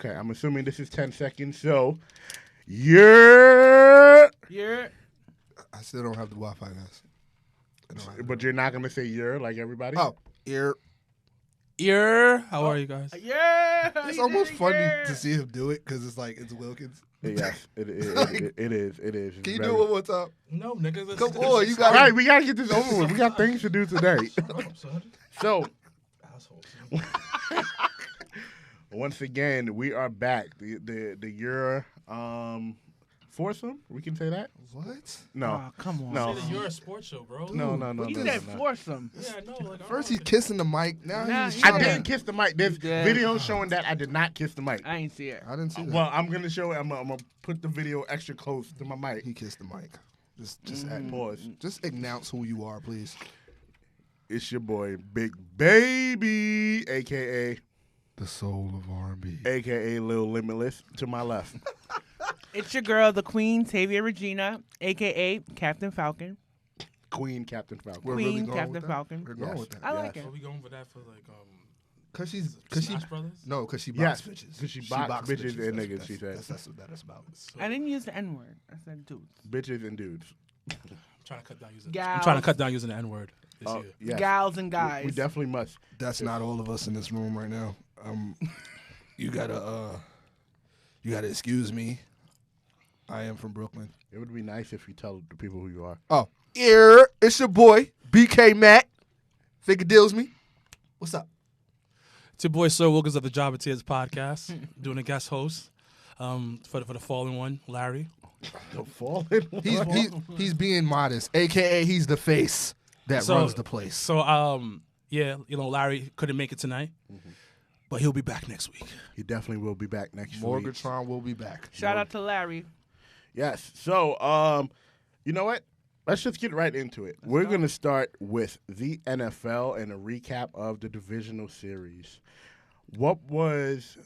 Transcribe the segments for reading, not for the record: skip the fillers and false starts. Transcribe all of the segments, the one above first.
Okay, I'm assuming this is 10 seconds. So, Yerr. Yerr. I still don't have the Wi-Fi, guys. But you're not gonna say Yerr like everybody. Oh, Yerr. Yerr. How are you guys? Yeah. It's almost funny to see him do it because it's like it's Wilkins. Yes, it is. It is. Can you do it one more time? No, nigga. Come on, you got All right, we gotta get this over with. We got things to do today. So, once again, we are back. The Yerr foursome. We can say that. What? No, Oh, come on. no, You're a sports show, bro. no. You said foursome. Yeah, no. Like, First he's kissing the mic. Now he's I trying didn't to... kiss the mic. There's video showing that I did not kiss the mic. I ain't see it. I didn't see that. Well, I'm gonna show it. I'm gonna put the video extra close to my mic. He kissed the mic. Just Pause. Just announce who you are, please. It's your boy, Big Baby, aka The soul of R&B. aka Lil Limitless. To my left, It's your girl, the Queen, Tavia Regina, a.k.a. Captain Falcon. Queen Captain Falcon. We're Queen, really going Captain with that? Falcon. We're going Yes. with that. I like Yes. it. Are we going for that for like Cause she Smash Brothers? no, cause she Yes, box bitches. 'cause she box bitches and niggas, she said. That's what that is about. I didn't use the N-word. I said dudes. Bitches and dudes. I'm trying to cut down using. Gals. I'm trying to cut down using the N word this year. Yes. Gals and guys. We definitely must. That's not all of us in this room right now. You gotta excuse me. I am from Brooklyn. It would be nice if you tell the people who you are. Oh, Yerr, it's your boy BK Matt. Figure deals me. What's up? It's your boy Sir Wilkins of the Job and Tears podcast, doing a guest host for the fallen one, Larry. The fallen. He's being modest, aka he's the face that runs the place. So yeah, Larry couldn't make it tonight, but he'll be back next week. He definitely will be back next week. Morgatron will be back. Shout out to Larry. Yes. So, you know what? Let's just get right into it. We're going to start with the NFL and a recap of the divisional series. What was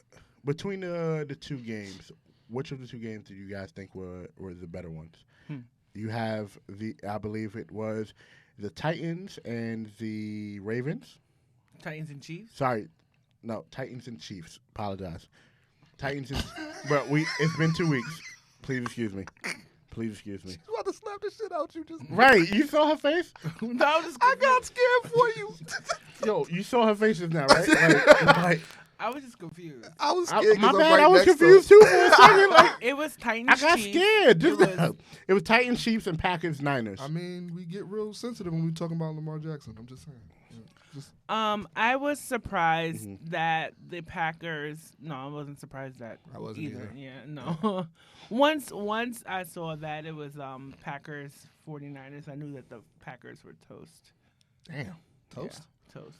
between the two games? Which of the two games do you guys think were the better ones? You have I believe it was the Titans and the Ravens. Titans and Chiefs. Sorry, no, Titans and Chiefs. Apologize. Titans and but it's been 2 weeks. Please excuse me. Please excuse me. She's about to slap the shit out you just. Right, you saw her face? I got scared for you. Yo, you saw her face just now, right? Like, I was just confused. I was scared. my 'cause I'm bad, right I was next to confused her. too for a second. Like, It was Titans. I got Chiefs. scared. Just It was- now. It was Titans, Chiefs, and Packers, Niners. I mean, we get real sensitive when we talking about Lamar Jackson. I'm just saying. I was surprised that the Packers. No, I wasn't surprised that I wasn't either. Yeah, no. once I saw that it was Packers 49ers, I knew that the Packers were toast. Damn. Toast? Yeah, toast.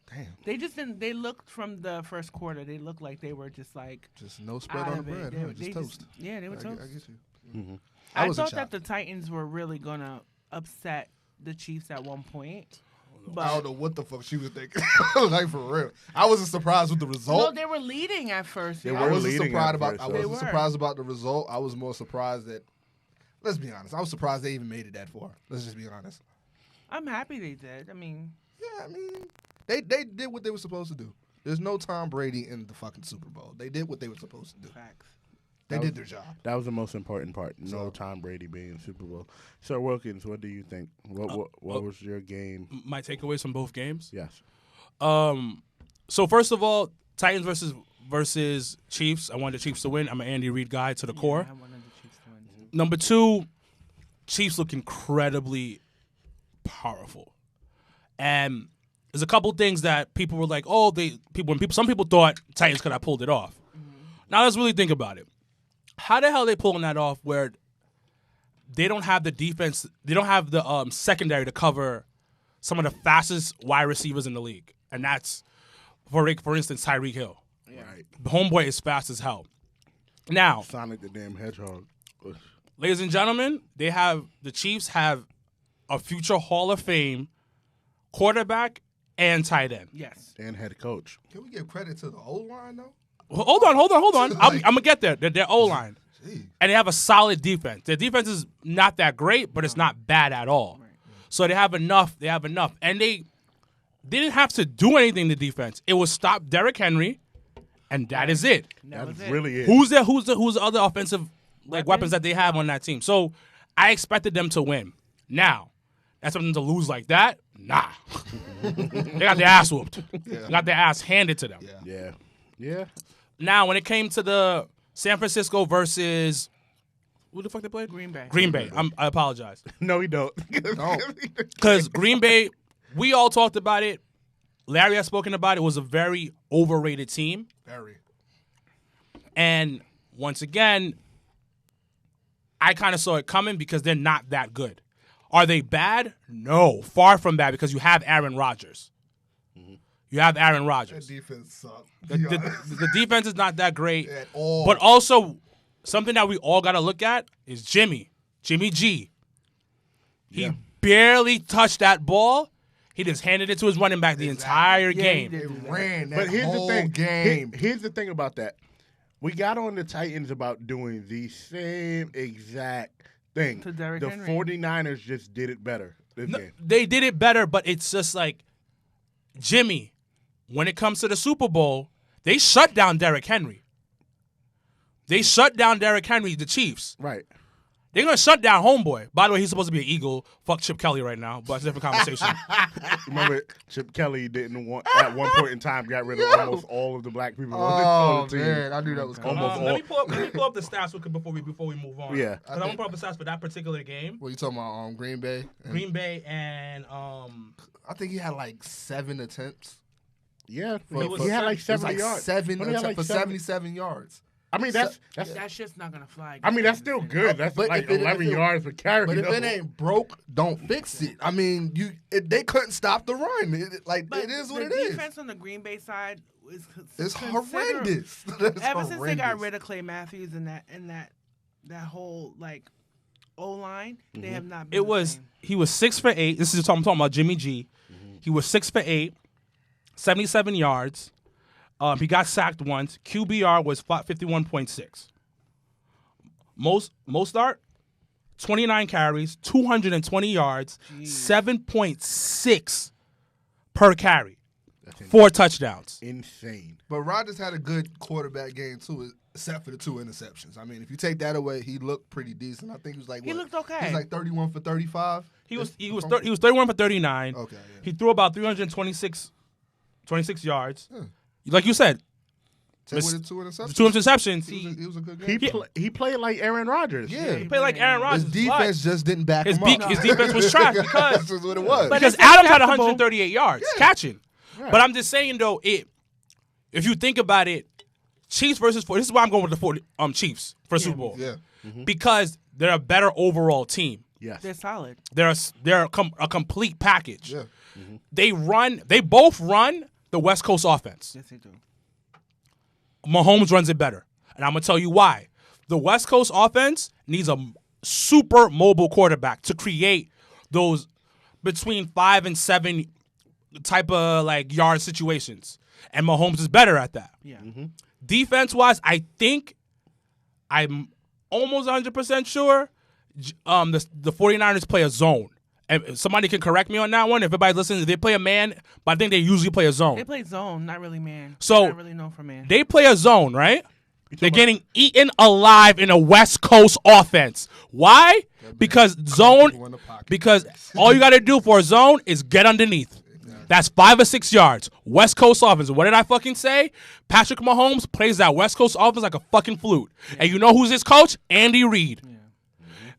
Damn. They just didn't. They looked from the first quarter. They looked like they were just like Just no spread out on of the bread. it. Huh? They Just toast. yeah, they were I toast. get you. I wasn't thought that shocked. the Titans were really gonna upset the Chiefs at one point. But I don't know what the fuck she was thinking. Like, for real. I wasn't surprised with the result. no, they were leading at first. They yeah. were I wasn't leading surprised at about. first, I though. They wasn't were. surprised about the result. I was more surprised that. Let's be honest. I was surprised they even made it that far. Let's just be honest. I'm happy they did. I mean, Yeah, I mean, they did what they were supposed to do. There's no Tom Brady in the fucking Super Bowl. They did what they were supposed to do. facts. They did their job. That was the most important part. No So- Tom Brady being in Super Bowl. Sir Wilkins, what do you think? What was your game? My takeaways from both games. Yes. So first of all, Titans versus Chiefs. I wanted the Chiefs to win. I'm an Andy Reid guy to the core. I wanted the Chiefs to win too. Number two, Chiefs look incredibly powerful, and there's a couple things that people were like, "Oh, some people thought Titans could have pulled it off." Now let's really think about it. How the hell are they pulling that off? Where they don't have the defense, they don't have the secondary to cover some of the fastest wide receivers in the league, and that's for instance Tyreek Hill. Right. The homeboy is fast as hell. Now, Sonic the damn Hedgehog. Ugh. ladies and gentlemen, the Chiefs have a future Hall of Fame quarterback and tight end. Yes. And head coach. Can we give credit to the O-line, though? Hold on. I'm gonna get there. They're O-line, Gee. and they have a solid defense. Their defense is not that great, but it's not bad at all. Right. So they have enough. And they didn't have to do anything to defense. It was stop Derrick Henry and that is it. That was That's it. really it. Who's the other offensive weapons that they have on that team? So I expected them to win. Now, that's something to lose like that? Nah. They got their ass whooped. They got their ass handed to them. Yeah. Now, when it came to the San Francisco versus who the fuck they played? Green Bay. Green Bay. I apologize. No, he don't. No. Because Green Bay, we all talked about it. Larry has spoken about it. Was a very overrated team. Very. And once again, I kind of saw it coming because they're not that good. Are they bad? No, far from bad because you have Aaron Rodgers. You have Aaron Rodgers. That defense sucks. The defense is not that great. At all. But also, something that we all got to look at is Jimmy G. He barely touched that ball. He just handed it to his running back the entire game. They ran that But here's whole the thing. game. Here's the thing about that. We got on the Titans about doing the same exact thing. To Derrick the Henry. 49ers just did it better this No, game. they did it better, but it's just like Jimmy, when it comes to the Super Bowl, they shut down Derrick Henry. They shut down Derrick Henry, the Chiefs. Right. They're going to shut down Homeboy. By the way, he's supposed to be an Eagle. Fuck Chip Kelly right now, but it's a different conversation. Remember, Chip Kelly didn't want, at one point in time, got rid of almost all of the black people on the team. Man, I knew that was coming. Almost all. Let me pull up the stats before we move on. Yeah. Because I want to pull up the stats for that particular game. What you talking about? Green Bay. Green Bay and I think he had like 7 attempts. Yeah. was He had like It was 70 like yards. 7 But he had attempts like for 77 yards. I mean, that's That shit's not gonna fly. I mean, that's still good. That's But like if it- 11 if it- yards per carry. But if though. it ain't broke, don't fix it. I mean, they couldn't stop the run. It is what it the is. defense on the Green Bay side is It's considerable. horrendous. That's Ever since they got horrendous. rid of Clay Matthews and that whole like O line, they have not. Been it the was same. he was 6 for 8. This is I'm talking about Jimmy G. He was 6 for 8, 77 yards. He got sacked once. QBR was 51.6. Most start 29 carries, 220 yards, 7.6 per carry, 4 touchdowns. Insane. But Rodgers had a good quarterback game too, except for the 2 interceptions. I mean, if you take that away, he looked pretty decent. I think he was like He looked okay. He's like 31 for 35. He was 31 for 39. Okay, yeah. He threw about 26 yards. Like you said, Take away the 2 interceptions. 2 interceptions. He was a good game. He played like Aaron Rodgers. Yeah. He played like Aaron His Rodgers. defense just didn't back his, him beak, up. his defense was trash because That's just what it was. because it's Adams had acceptable. 138 yards catching. Right. But I'm just saying though, if you think about it, Chiefs versus 40. This is why I'm going with the Chiefs for Super Bowl. Yeah. Because they're a better overall team. Yes. They're solid. They're a complete package. Yeah. They both run the West Coast offense. Yes, they do. Mahomes runs it better. And I'm going to tell you why. The West Coast offense needs a super mobile quarterback to create those between 5 and 7 type of like yard situations. And Mahomes is better at that. Yeah. Defense-wise, I think I'm almost 100% sure the 49ers play a zone. And somebody can correct me on that one. If everybody's listening, they play a man, but I think they usually play a zone. They play zone, not really man. So- They're not really known for man. They play a zone, right? They're getting eaten alive in a West Coast offense. Why? Because zone. People in the pocket. Because all you got to do for a zone is get underneath. That's 5 or 6 yards. West Coast offense. What did I fucking say? Patrick Mahomes plays that West Coast offense like a fucking flute. And you know who's his coach? Andy Reid.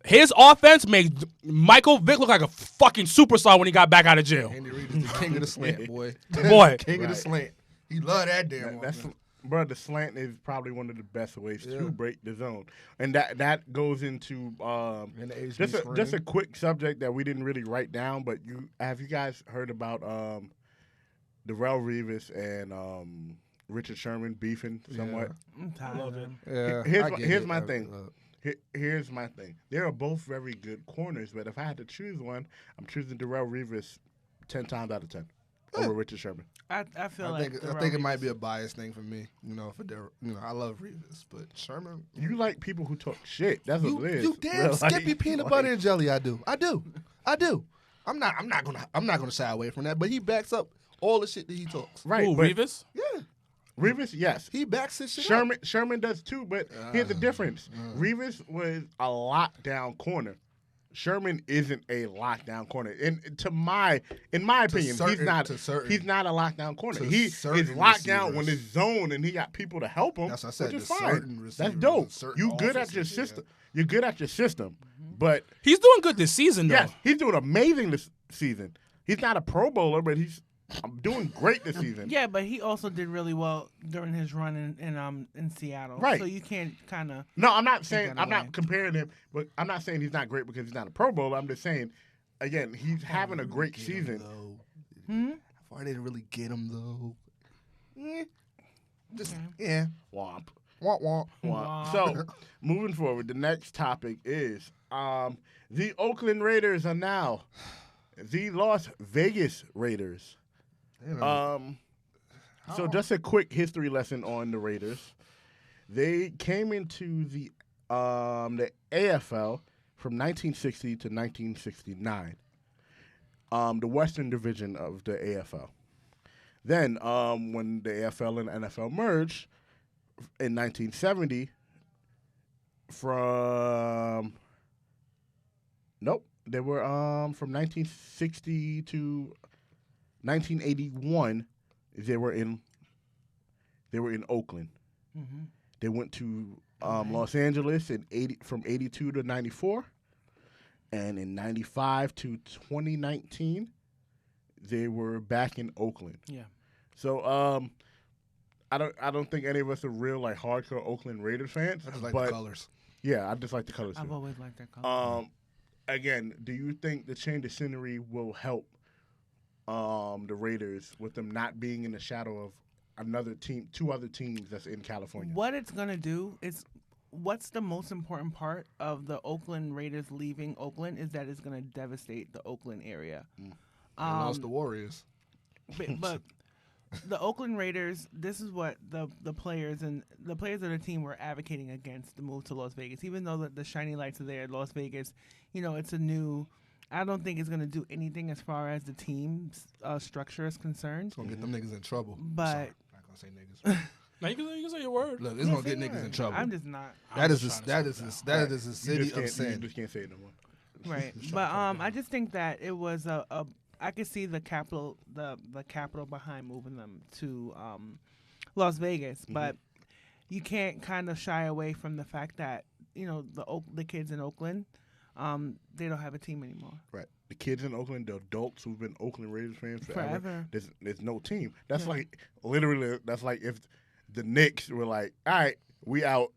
His offense made Michael Vick look like a fucking superstar when he got back out of jail. Andy Reid is the king of the slant, boy. Boy. King of the slant. He love that damn That's offense. bro. The slant is probably one of the best ways to break the zone, and that goes into And the HB just a screen. quick subject that we didn't really write down. But have you guys heard about Darrell Revis and Richard Sherman beefing somewhat? I'm tired of them. Yeah, Here's I my- get here's it. my thing. Here's my thing. They are both very good corners, but if I had to choose one, I'm choosing Darrell Revis 10 times out of 10 over Richard Sherman. I feel I like think it might be a biased thing for me. You know, I love Revis, but Sherman. You like people who talk shit. That's what it is. You damn Like- skippy peanut butter and jelly. I do. I'm not gonna shy away from that. But he backs up all the shit that he talks. Right. Ooh, but Revis? Yeah. Revis, yes. He backs his shit Sherman does too, but here's the difference. Revis was a lockdown corner. Sherman isn't a lockdown corner. In my opinion, he's not a lockdown corner. He is locked down when it's zone and he got people to help him. That's what I said. Which is to fine. certain That's receivers dope. and certain You good at your offenses, system. You're good at your system. But He's doing good this season, though. yes, he's doing amazing this season. He's not a Pro Bowler, but he's doing great this season. Yeah, but he also did really well during his run in Seattle. Right. So you can't kind of. No, I'm not saying that I'm not away. comparing him, but I'm not saying he's not great because he's not a Pro Bowler. I'm just saying, again, he's having a great season. How far didn't really get him though? Just Okay. Womp. womp womp. Womp. So, moving forward, the next topic is the Oakland Raiders are now the Las Vegas Raiders. So just a quick history lesson on the Raiders. They came into the AFL from 1960 to 1969, the Western Division of the AFL. Then, when the AFL and NFL merged in 1970, they were from 1960 to 1981. They were in Oakland. Mm-hmm. They went to Los Angeles from 82 to 94, and in 95 to 2019, they were back in Oakland. Yeah. So I don't think any of us are real like hardcore Oakland Raiders fans. I just like but, the colors. Yeah, I just like the colors. I've Too. always liked that color. Again, do you think the change of scenery will help the Raiders with them not being in the shadow of another team, two other teams that's in California? What it's gonna do is, what's the most important part of the Oakland Raiders leaving Oakland is that it's gonna devastate the Oakland area. They lost the Warriors. But the Oakland Raiders, this is what the players of the team were advocating against the move to Las Vegas. Even though the shiny lights are there, Las Vegas, it's a new. I don't think it's going to do anything as far as the team's structure is concerned. It's gonna get them niggas in trouble. But Sorry, I'm not gonna say niggas. Now you can say your word. Look, it's gonna get niggas in trouble. I'm just not. That is just a trying to city of You sin. just can't say it no more. Right. But I just think that it was I could see the capital behind moving them to Las Vegas, but you can't kind of shy away from the fact that the kids in Oakland, they don't have a team anymore. Right. The kids in Oakland, the adults who've been Oakland Raiders fans Forever. There's no team. That's like literally. That's like if the Knicks were like, all right, we out.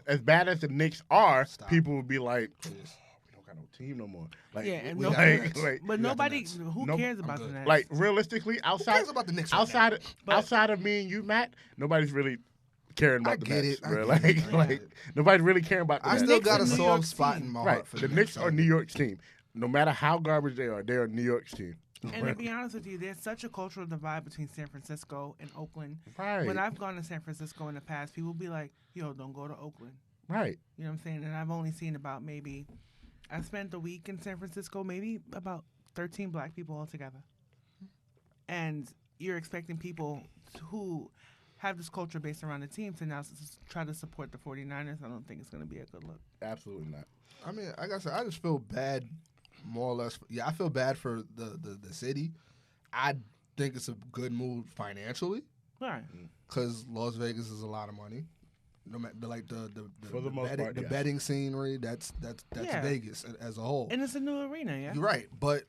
As bad as the Knicks are, Stop. people would be like, we don't got no team no more. Like, Yeah, and we nobody, got the Nets. like, but we got the nobody. Nets. Who Nope, cares I'm about the good. Nets? like realistically, Who outside cares about the Knicks right now? outside of me and you, Matt, nobody's really caring about the get Nets, it, I bro. get it. Like nobody's really caring about the I Nets. still Knicks got a are New soft York's spot team. in my Right. heart for The the Knicks I are get New it. York's team. No matter how garbage they're New York's team. And to be honest with you, there's such a cultural divide between San Francisco and Oakland. Right. When I've gone to San Francisco in the past, people be like, "Yo, don't go to Oakland." Right. You know what I'm saying? And I've only seen about I spent the week in San Francisco, maybe about 13 black people altogether. And you're expecting people who have this culture based around the team to now try to support the 49ers. I don't think it's going to be a good look. Absolutely not. I mean, like I said, I just feel bad, more or less. Yeah, I feel bad for the city. I think it's a good move financially All right. because Las Vegas is a lot of money. No matter like the For the most betting, part, the yes. betting scenery, that's Yeah. Vegas as a whole. And it's a new arena, yeah? You're right, but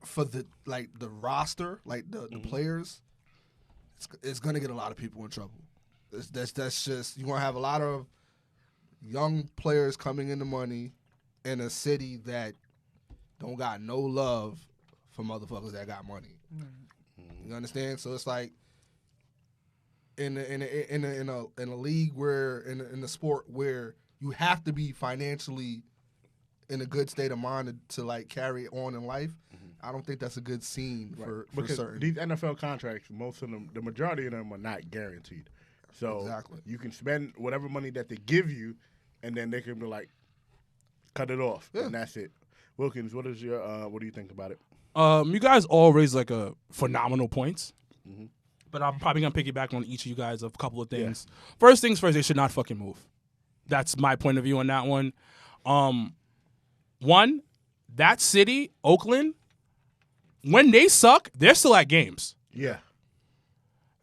for the roster, like the players, it's gonna get a lot of people in trouble. That's just you're gonna have a lot of young players coming into money in a city that don't got no love for motherfuckers that got money. You understand? So it's like in a league where in a sport where you have to be financially in a good state of mind to like carry on in life. I don't think that's a good scene for Because certain. these NFL contracts, most of them, the majority of them are not guaranteed. So Exactly. you can spend whatever money that they give you, and then they can be like, cut it off, Yeah. and that's it. Wilkins, what do you think about it? You guys all raised like a phenomenal points. but I'm probably gonna piggyback on each of you guys of a couple of things. First things first, they should not fucking move. That's my point of view on that one. One, that city, Oakland, when they suck, they're still at games. Yeah.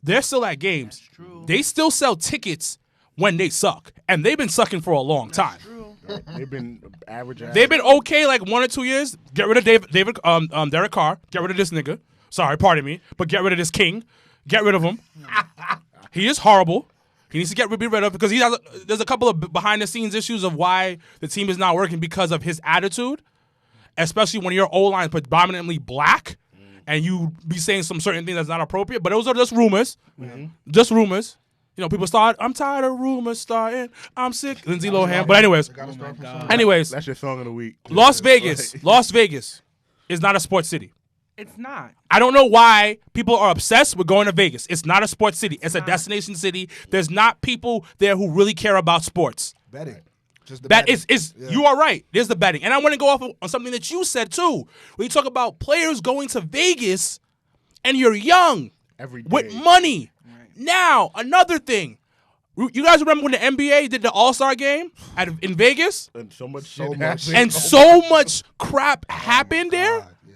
They're still at games. That's true. They still sell tickets when they suck, and they've been sucking for a long time. True. They've been average. They've been okay like 1 or 2 years. Get rid of Derek Carr. Get rid of this nigga. Sorry, pardon me, but get rid of this king. Get rid of him. He is horrible. He needs to be rid of because there's a couple of behind the scenes issues of why the team is not working because of his attitude, especially when your O-line is predominantly black and you be saying some certain things that's not appropriate. But those are just rumors. Just rumors. You know, people start, I'm tired of rumors starting. I'm sick. Lindsay Lohan. But anyways, That's your song of the week. Las Vegas is not a sports city. It's not. I don't know why people are obsessed with going to Vegas. It's not a sports city. It's a destination city. There's not people there who really care about sports. Betting. Just the That betting. is You are right. There's the betting. And I want to go off on something that you said too. When you talk about players going to Vegas and you're young Every day. with money. Right. Now, another thing. You guys remember when the NBA did the All-Star game in Vegas? And so much So shit much. happened. And so much crap happened there. God, yeah.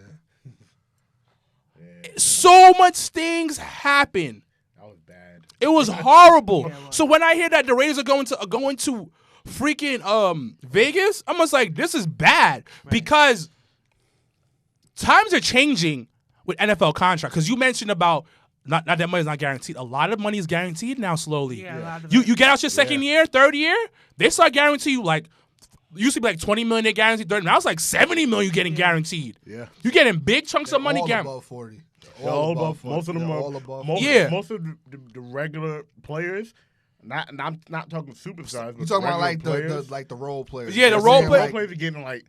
So much things happened. That was bad. It was horrible. So when I hear that the Raiders are going to freaking Vegas, I'm just like, this is bad because times are changing with NFL contracts. Because you mentioned about not that money's not guaranteed. A lot of money is guaranteed now. Slowly, Yeah, a lot of you it. get out your second year, third year, they start guaranteeing you like. Used to be like $20 million they guaranteed. 30. Now it's like $70 million you getting guaranteed. Yeah. You getting big chunks of money all guaranteed. above 40. All above, most of them yeah, are, all above. most, Yeah. most of the regular players, and I'm not talking superstars, but You talking about regular like players. the role players? Yeah, the You're role saying, Role play- players are getting like,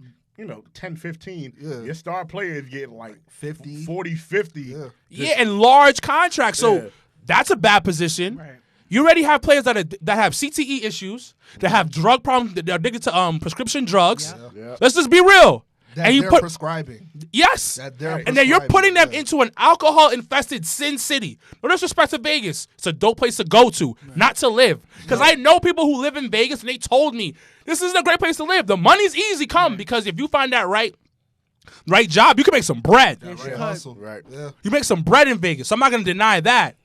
10, 15. Yeah. Your star players getting like 50. 40, 50. Yeah. Yeah, and large contracts. So Yeah. that's a bad position. Right. You already have players that have CTE issues, that have drug problems, that are addicted to prescription drugs. Yeah. Let's just be real. That and you they're put prescribing. yes, That they're and then you're putting them yeah. into an alcohol-infested sin city. No disrespect to Vegas, it's a dope place to go to, not to live. Because I know people who live in Vegas, and they told me this isn't a great place to live. The money's easy come because if you find that right job, you can make some bread. Right hustle. Right. Yeah. You make some bread in Vegas. So I'm not going to deny that.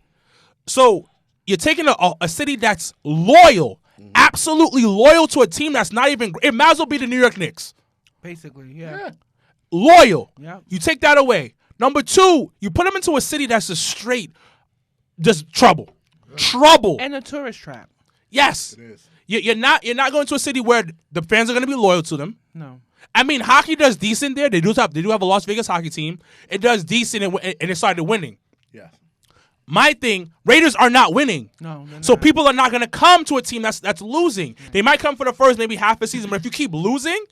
So you're taking a city that's loyal, absolutely loyal to a team that's not even. It might as well be the New York Knicks. Basically, yeah. Loyal. Yeah. You take that away. Number two, you put them into a city that's just trouble. Trouble. And a tourist trap. Yes. It is. You're not going to a city where the fans are going to be loyal to them. No. I mean, hockey does decent there. They do have a Las Vegas hockey team. It does decent and it started winning. Yeah. My thing, Raiders are not winning. No. they're So not. people are not going to come to a team that's losing. They might come for the first maybe half a season, but if you keep losing,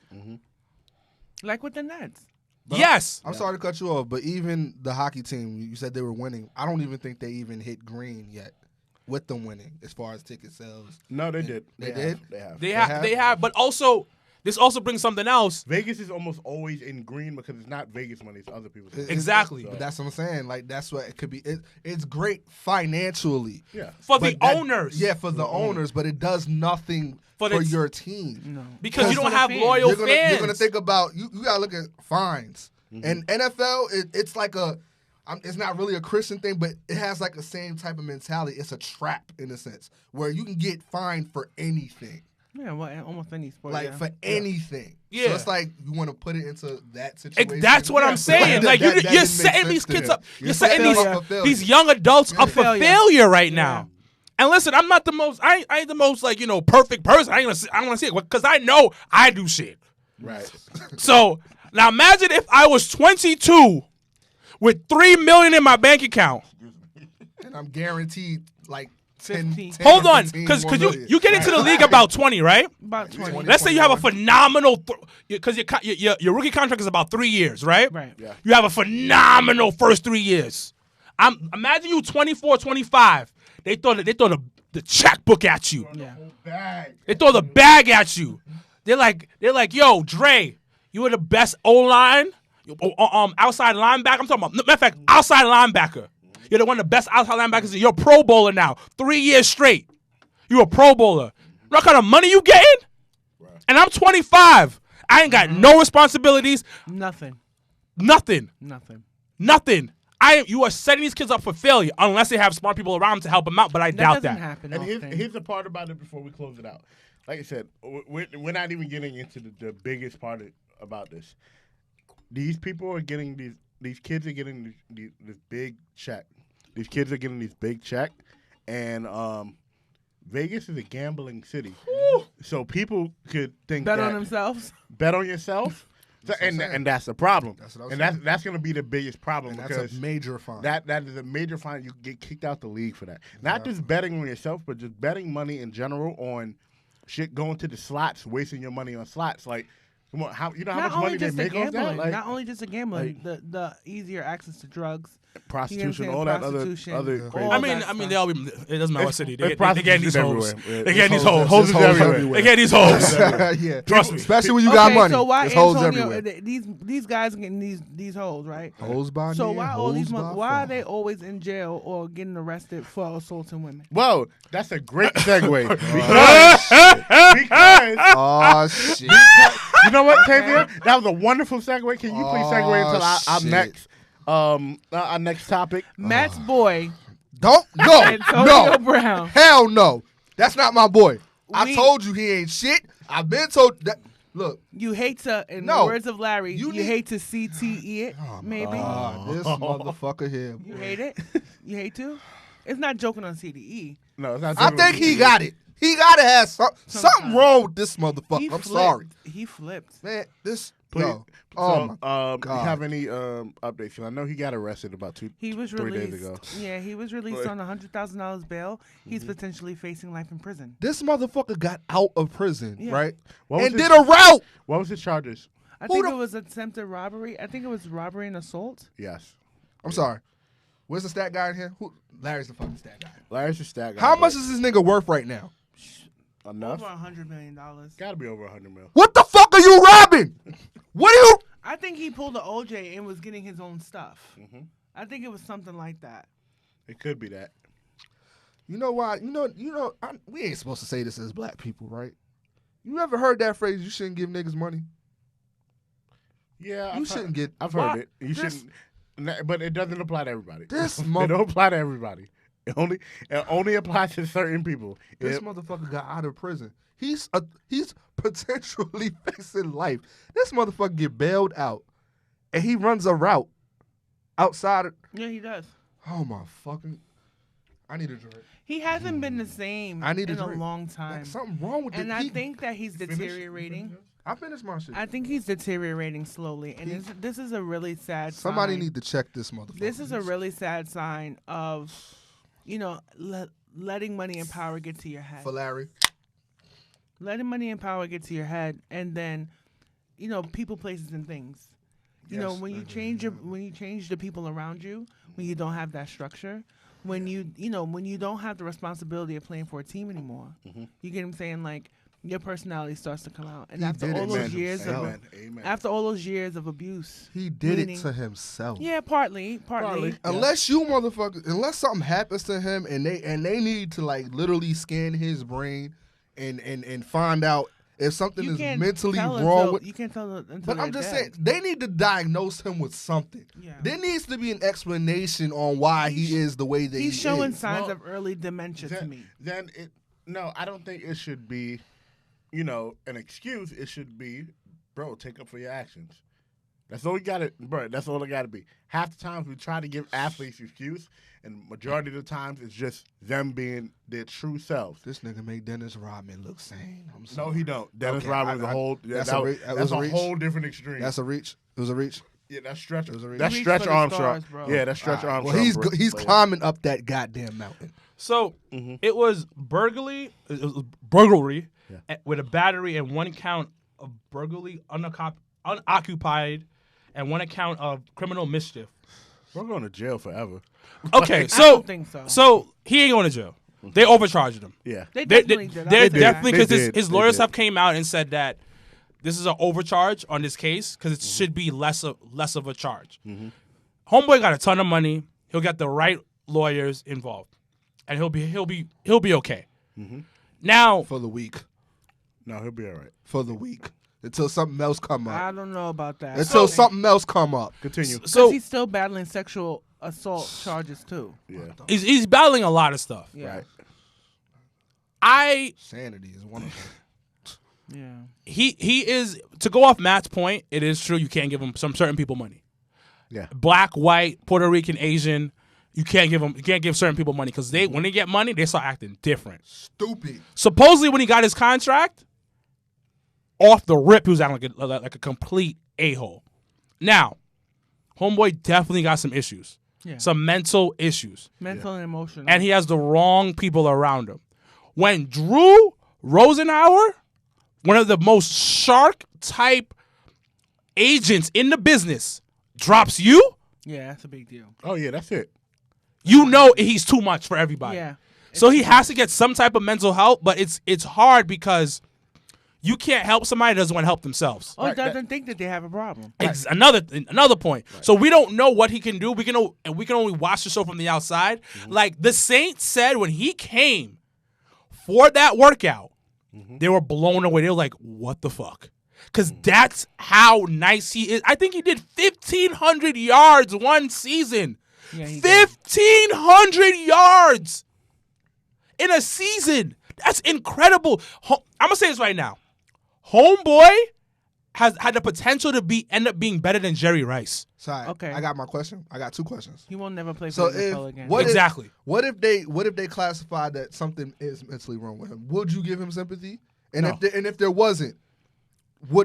Like with the Nets. yes. I'm sorry to cut you off, but even the hockey team, you said they were winning. I don't even think they even hit green yet with them winning as far as ticket sales. No, they did. They did? They have. They have, but also this also brings something else. Vegas is almost always in green because it's not Vegas money; it's other people's money. Exactly. But that's what I'm saying. Like that's what it could be. It's great financially. Yeah. For But the that- owners. Yeah, for the owners, but it does nothing For for the- your team. No. Because you For don't the have fans. loyal You're fans. gonna think about you gotta look at fines. And NFL, it's like it's not really a Christian thing, but it has like the same type of mentality. It's a trap in a sense where you can get fined for anything, Yeah, well, almost any sport. like yeah. for anything. Yeah. So it's like you want to put it into that situation. That's what I'm saying. Like That you're didn't make setting sense these to kids them. up. You're setting setting them up for these failure. young adults up for Failure. failure right now. And listen, I'm not the most. I ain't the most like perfect person. I don't want to see it because I know I do shit. Right. So now imagine if I was 22 with $3 million in my bank account. And I'm guaranteed like 10. 15. 10 Hold or on, 15 because more you million. get into the league about 20, right? About 20. Let's say you have a phenomenal, because your rookie contract is about 3 years, right? Right. Yeah. You have a phenomenal first 3 years. Imagine you 24, 25. They throw the checkbook at you. Yeah. Bag. They throw the bag at you. They're like, yo, Dre, you were the best O-line, outside linebacker. I'm talking about, matter of fact, outside linebacker. You're one of the best outside linebackers. You're a Pro Bowler now, 3 years straight. You're a Pro Bowler. You know what kind of money you getting? Right. And I'm 25. I ain't got no responsibilities. Nothing. You are setting these kids up for failure unless they have smart people around them to help them out, but I doubt that. that. Happen and here's the part about it before we close it out. Like I said, we're not even getting into the biggest part about this. These people are getting these kids are getting this big check. These kids are getting these big check, and Vegas is a gambling city. Woo! So people could think bet on themselves. Bet on yourself. So, and that's the problem. That's going to be the biggest problem and because that's a major fine. That is a major fine. You get kicked out the league for that. Not just betting on yourself, but just betting money in general on shit, going to the slots, wasting your money on slots. Like, come on, how much money they make on that? Like, not only just a gambling, the easier access to drugs, prostitution, all that other crazy. I mean, they all be. It doesn't matter what city. They get these hoes. Yeah. They get these hoes. Hoes everywhere. They get these hoes. Yeah, trust me. Especially when you got money. So why hoes Antonio? everywhere. These guys are getting these hoes, right? Hoes by So near, why are they always in jail or getting arrested for assaulting women? Whoa, that's a great segue. because oh shit. You know what, Tavia? That was a wonderful segue. Can you please segue into our next topic? Matt's boy. No, Antonio Brown. Hell no. That's not my boy. I told you he ain't shit. I've been told that. Look. You hate to, in the words of Larry, you hate to CTE it, maybe. This motherfucker here. You hate it? You hate to? It's not joking on CDE. No, it's not. I think he got it. He gotta have something wrong with this motherfucker. I'm sorry. He flipped. Man, this. Please. No. So, my God. Do you have any updates? I know he got arrested about 3 days ago. Yeah, he was released on $100,000 bail. He's potentially facing life in prison. This motherfucker got out of prison, right? And did a route. What was his charges? I think it was attempted robbery. I think it was robbery and assault. Yes. I'm sorry. Where's the stat guy in here? Larry's the fucking stat guy. Larry's the stat guy. How much is this nigga worth right now? Enough? Over $100 million. Gotta be over $100 million. What the fuck are you robbing? What are you? I think he pulled the OJ and was getting his own stuff. Mm-hmm. I think it was something like that. It could be that. You know why? We ain't supposed to say this as black people, right? You ever heard that phrase? You shouldn't give niggas money. Yeah, I've heard it. You shouldn't. But it doesn't apply to everybody. It don't apply to everybody. It only applies to certain people. This motherfucker got out of prison. He's potentially facing life. This motherfucker get bailed out, and he runs a route outside. Yeah, he does. Oh my fucking! I need a drink. He hasn't been the same in a long time. Like, something wrong with it. And I think that he's deteriorating. I finished my shit. I think he's deteriorating slowly, and this is a really sad sign. Somebody need to check this motherfucker. This is a really sad sign of, letting money and power get to your head. For Larry. Letting money and power get to your head, and then, people, places, and things. When you change the people around you, when you don't have that structure, when you don't have the responsibility of playing for a team anymore, you get what I'm saying? Like, your personality starts to come out, and after all those years of abuse, he did it to himself. Yeah, partly. Unless something happens to him, and they need to like literally scan his brain and find out if something is mentally wrong. You can't tell until But I'm just saying, they need to diagose him with something. Yeah. There needs to be an explanation on why he is the way that he is. He's showing signs of early dementia to me. I don't think it should be, an excuse. It should be, bro, take up for your actions. That's all you got to, bro. That's all it got to be. Half the times we try to give athletes excuse, and majority of the times it's just them being their true selves. This nigga make Dennis Rodman look sane. I'm sorry. No, he don't. Dennis Rodman is a whole. That's a whole different extreme. That's a reach. It was a reach. Yeah, that's Stretch. It was a reach. That's Stretch Armstrong. Yeah, that's Stretch Armstrong. Well, he's climbing up that goddamn mountain. So it was burglary. It was burglary with a battery and one count of burglary unoccupied. And one account of criminal mischief. We're going to jail forever. Okay, so I don't think so. So he ain't going to jail. They overcharged him. Yeah, they definitely because his lawyers have came out and said that this is an overcharge on this case because it should be less of a charge. Homeboy got a ton of money. He'll get the right lawyers involved, and he'll be okay. Now For the week. No, he'll be all right. For the week. Until something else come up. I don't know about that. Until something else come up. Continue. so he's still battling sexual assault charges too. Yeah. he's battling a lot of stuff. Yeah. Right. Sanity is one of them. Yeah. He is, to go off Matt's point, it is true you can't give him some certain people money. Yeah. Black, white, Puerto Rican, Asian, you can't give certain people money because when they get money, they start acting different. Stupid. Supposedly when he got his contract, off the rip, he was acting like a complete a-hole. Now, homeboy definitely got some issues. Yeah. Some mental issues. Mental and emotional. And he has the wrong people around him. When Drew Rosenauer, one of the most shark-type agents in the business, drops you, yeah, that's a big deal. Oh yeah, that's it. you know he's too much for everybody. Yeah. So he has to get some type of mental help, but it's hard because you can't help somebody that doesn't want to help themselves. Or Right, doesn't think that they have a problem. Another point. Right. So we don't know what he can do. We can only watch the show from the outside. Like the Saints said when he came for that workout, they were blown away. They were like, "What the fuck?" Because that's how nice he is. I think he did 1,500 yards one season. Yeah, he 1,500 yards in a season. That's incredible. I'm gonna say this right now. Homeboy has had the potential to end up being better than Jerry Rice. Sorry. Okay. I got my question. I got two questions. He will never play So for the NFL again. Exactly. What if they classified that something is mentally wrong with him? Would you give him sympathy? And No. if there wasn't,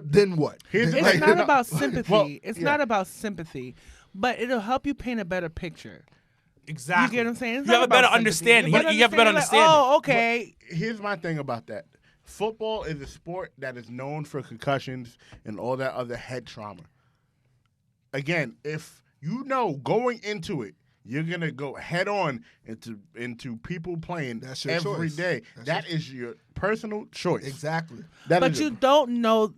then what? Here's the It's thing. not about sympathy. Well, it's yeah. not about sympathy, but it'll help you paint a better picture. Exactly. You get what I'm saying? It's You not have a better about sympathy. understanding. You have a better Like, understanding. oh, okay. Here's my thing about that. Football is a sport that is known for concussions and all that other head trauma. Again, if you know going into it, you're gonna go head on into people playing That's your every choice. day. That's Is your personal choice. Exactly. That But is you it. don't know.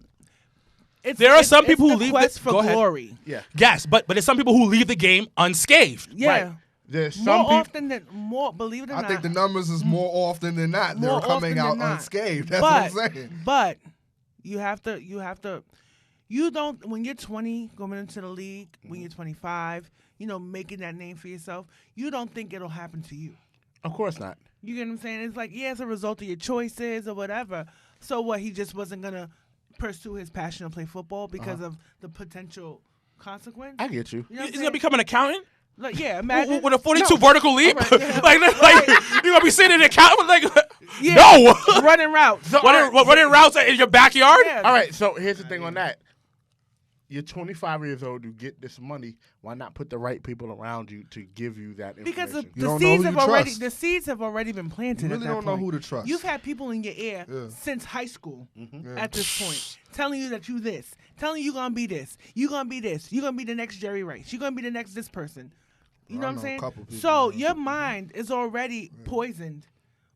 There are some people who the leave quest the- for go ahead. glory. Yeah. Yes, but there's some people who leave the game unscathed. Yeah. Right. There's More some people. often than more, believe it or I not. think the numbers is more often than not. They're More coming often out than not. unscathed. That's but, what I'm saying. But you have to. You don't. When you're 20, going into the league, when you're 25, making that name for yourself, you don't think it'll happen to you. Of course not. You get what I'm saying? It's like, yeah, it's a result of your choices or whatever. So what? He just wasn't gonna pursue his passion to play football because of the potential consequence. I get you. You know what I'm He's gonna saying? become an accountant Like, yeah, imagine. with a 42 vertical leap. All right, yeah. like you're gonna be sitting in an accountant like Yeah. no. running routes. running routes in your backyard. Yeah. All right, so here's the thing on that. You're 25 years old. You get this money. Why not put the right people around you to give you that information? Because You the don't know seeds who have you already trust. the seeds have already been planted. You at really that don't know point. who to trust. You've had people in your ear Yeah. since high school Yeah. at this point, telling you that you this, telling you gonna be this, you gonna be this, you gonna be the next Jerry Rice, you gonna be the next this person. You know I what I'm know a saying? couple people, So yeah. your mind is already poisoned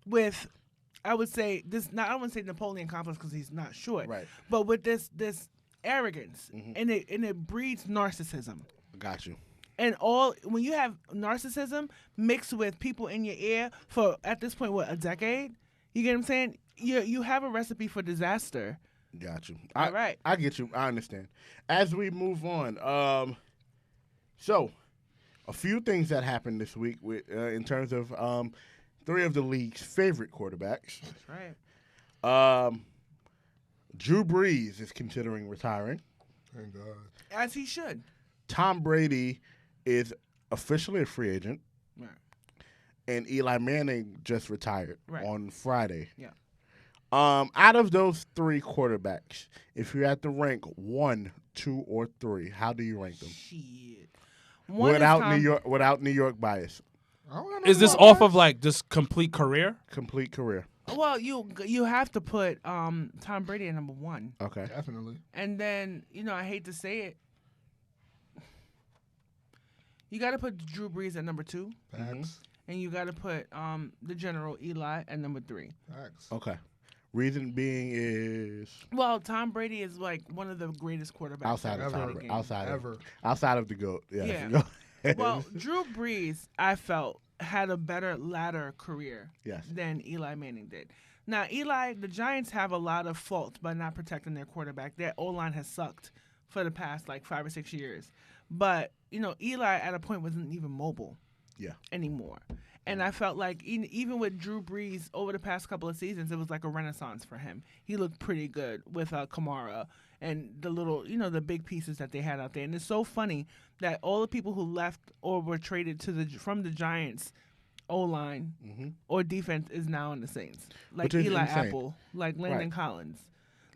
with, I would say this. Not I wouldn't say Napoleon complex because he's not short, Right. but with this arrogance, and it breeds narcissism. Got you. And when you have narcissism mixed with people in your ear for at this point a decade, you get what I'm saying? You have a recipe for disaster. Got you. All right. I get you. I understand. As we move on, so a few things that happened this week with in terms of three of the league's favorite quarterbacks. That's right. Drew Brees is considering retiring. Thank God. As he should. Tom Brady is officially a free agent, Right. and Eli Manning just retired Right. on Friday. Yeah. Out of those three quarterbacks, if you had to rank 1, 2, or 3, how do you rank them? Shit. One is Without Tom- New York bias, I don't got no Is this more off bias. of like just complete career? complete career. Well, you have to put Tom Brady at number 1, Okay. Definitely. and then I hate to say it, you got to put Drew Brees at number 2, Facts. and you got to put the General Eli at number 3. Facts. Okay. Reason being is Well, Tom Brady is like one of the greatest quarterbacks outside of ever Tom, played the game. Ever. outside of the GOAT. Yeah. Yeah. Well, Drew Brees, I felt had a better latter career Yes. than Eli Manning did. Now, the Giants have a lot of faults by not protecting their quarterback. Their O-line has sucked for the past 5 or 6 years. But, Eli at a point wasn't even mobile Yeah. anymore. And I felt like even with Drew Brees over the past couple of seasons, it was like a renaissance for him. He looked pretty good with Kamara and the little, the big pieces that they had out there. And it's so funny that all the people who left or were traded from the Giants O-line or defense is now in the Saints. Like Which is Eli insane. Apple, like Landon Collins.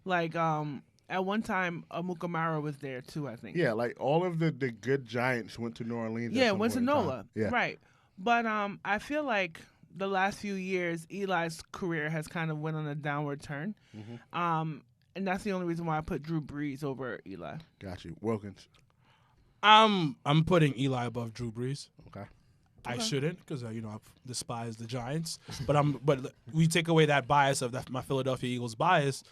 Like at one time Mukamara was there too, I think. Yeah, like all of the good Giants went to New Orleans. Yeah, at some went to point in time. NOLA. Yeah. Right. But I feel like the last few years, Eli's career has kind of went on a downward turn. And that's the only reason why I put Drew Brees over Eli. Got you. Wilkins. I'm putting Eli above Drew Brees. Okay. I shouldn't because I've despised the Giants, but we take away that bias of my Philadelphia Eagles bias.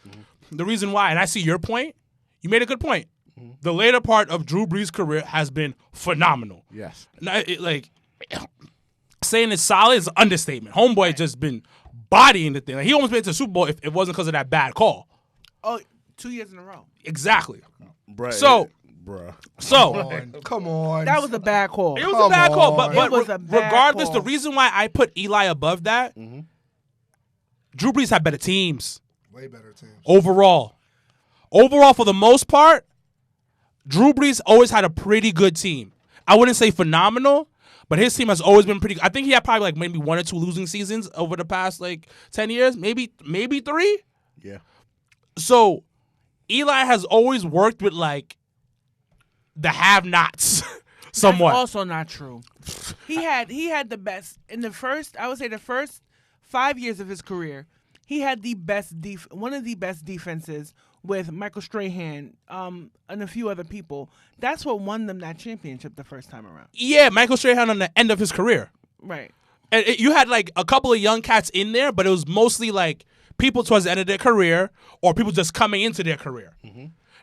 The reason why, and I see your point. You made a good point. The later part of Drew Brees' career has been phenomenal. Yes. Now, saying it's solid is an understatement. Homeboy just been bodying the thing. Like, he almost made it to the Super Bowl if it wasn't because of that bad call. Oh, 2 years in a row. Exactly. Bruh. So- bruh. So Come on. That was a bad call. it was a bad call, but It was a bad regardless, call. the reason why I put Eli above that, Drew Brees had better teams way better teams. overall. Overall, for the most part, Drew Brees always had a pretty good team. I wouldn't say phenomenal, but his team has always been pretty good. I think he had probably maybe 1 or 2 losing seasons over the past 10 years, maybe 3. Yeah. So Eli has always worked with the have-nots somewhat. That's also not true. He had the best in the first. I would say the first 5 years of his career. He had the best one of the best defenses with Michael Strahan and a few other people. That's what won them that championship the first time around. Yeah, Michael Strahan on the end of his career. Right. And you had a couple of young cats in there, but it was mostly people towards the end of their career or people just coming into their career.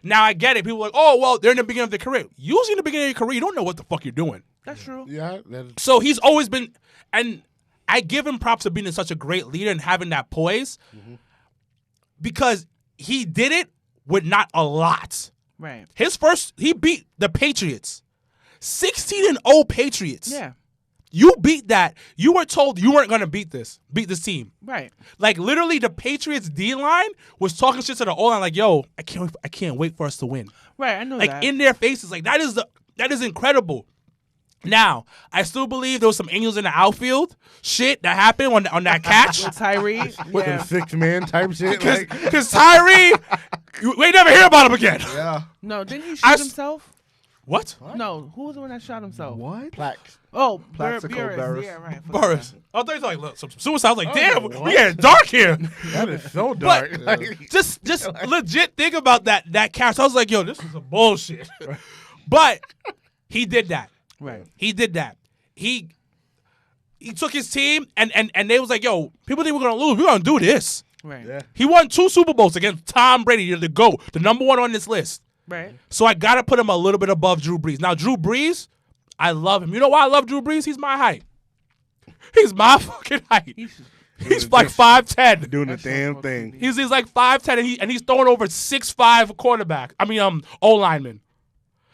Now I get it. People are like, oh, well, they're in the beginning of their career. Usually in the beginning of your career, you don't know what the fuck you're doing. That's true. Yeah. That's, So he's always been, and I give him props for being such a great leader and having that poise because he did it with not a lot. Right. He beat the Patriots. 16-0 Patriots. Yeah. You beat that. You were told you weren't going to beat this team. Right. Literally the Patriots D-line was talking shit to the O-line yo, I can't wait for us to win. Right. I know that. In their faces. That is incredible. Now, I still believe there was some angels in the outfield shit that happened on that catch. With Tyree. with Yeah. some 6-man type shit. Because Tyree, we never hear about him again. Yeah. No, didn't he shoot himself? What? No. Who was the one that shot himself? What? Plaques. Oh, Plaxico Burris. Burris. Yeah, right. Boris. I thought you were like some suicide. I was like, damn, what? we getting dark here. That is so dark. Just legit think about that catch. I was like, yo, this is some bullshit. But he did that. Right. He did that. He took his team and they was like, yo, people think we're gonna lose. We're gonna do this. Right. Yeah. He won 2 Super Bowls against Tom Brady, the GOAT, the number 1 on this list. Right. So I gotta put him a little bit above Drew Brees. Now Drew Brees, I love him. You know why I love Drew Brees? He's my height. He's my fucking height. He's like 5'10". Doing the damn thing. He's like 5'10", and he's throwing over 6'5" quarterback. O-lineman.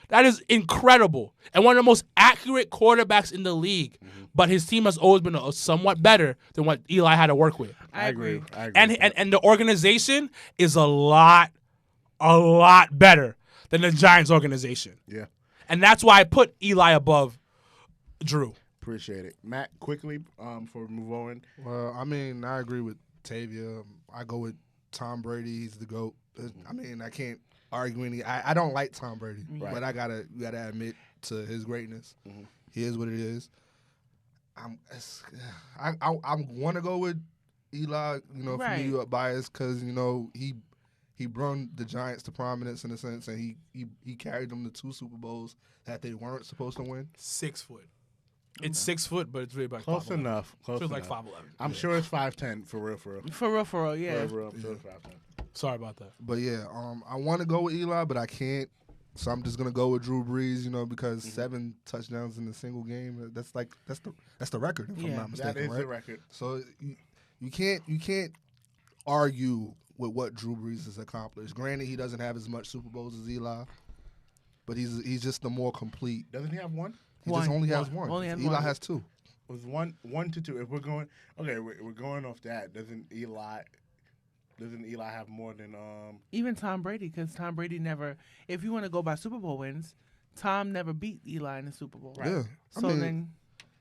That is incredible. And one of the most accurate quarterbacks in the league. But his team has always been somewhat better than what Eli had to work with. I agree. I agree. And the organization is a lot better than the Giants organization. Yeah. And that's why I put Eli above Drew. Appreciate it. Matt, quickly, before we move on. Well, I agree with Tavia. I go with Tom Brady. He's the GOAT. I can't argue any. I don't like Tom Brady, but you gotta admit to his greatness. He is what it is. I want to go with Eli. For Right. New York bias because he brought the Giants to prominence in a sense, and he carried them to 2 Super Bowls that they weren't supposed to win. 6 foot. It's 6 foot, but it's really about Close 5'11". enough. Close Feels enough. like 5'11". I'm sure it's 5'10", for real. For real, yeah. For real, I'm sure it's 5'10". Sorry about that. But yeah, I want to go with Eli, but I can't So I'm just gonna go with Drew Brees, because 7 touchdowns in a single game. That's the record, if I'm not mistaken, that is right? the record. So you can't argue with what Drew Brees has accomplished. Granted, he doesn't have as much Super Bowls as Eli, but he's just the more complete. Doesn't he have one? He just only has one. Only has Eli one. has 2. It was one to 2. If we're going, we're going off that. Doesn't Eli have more than Even Tom Brady, because Tom Brady never. If you want to go by Super Bowl wins, Tom never beat Eli in the Super Bowl. Right. Yeah, So then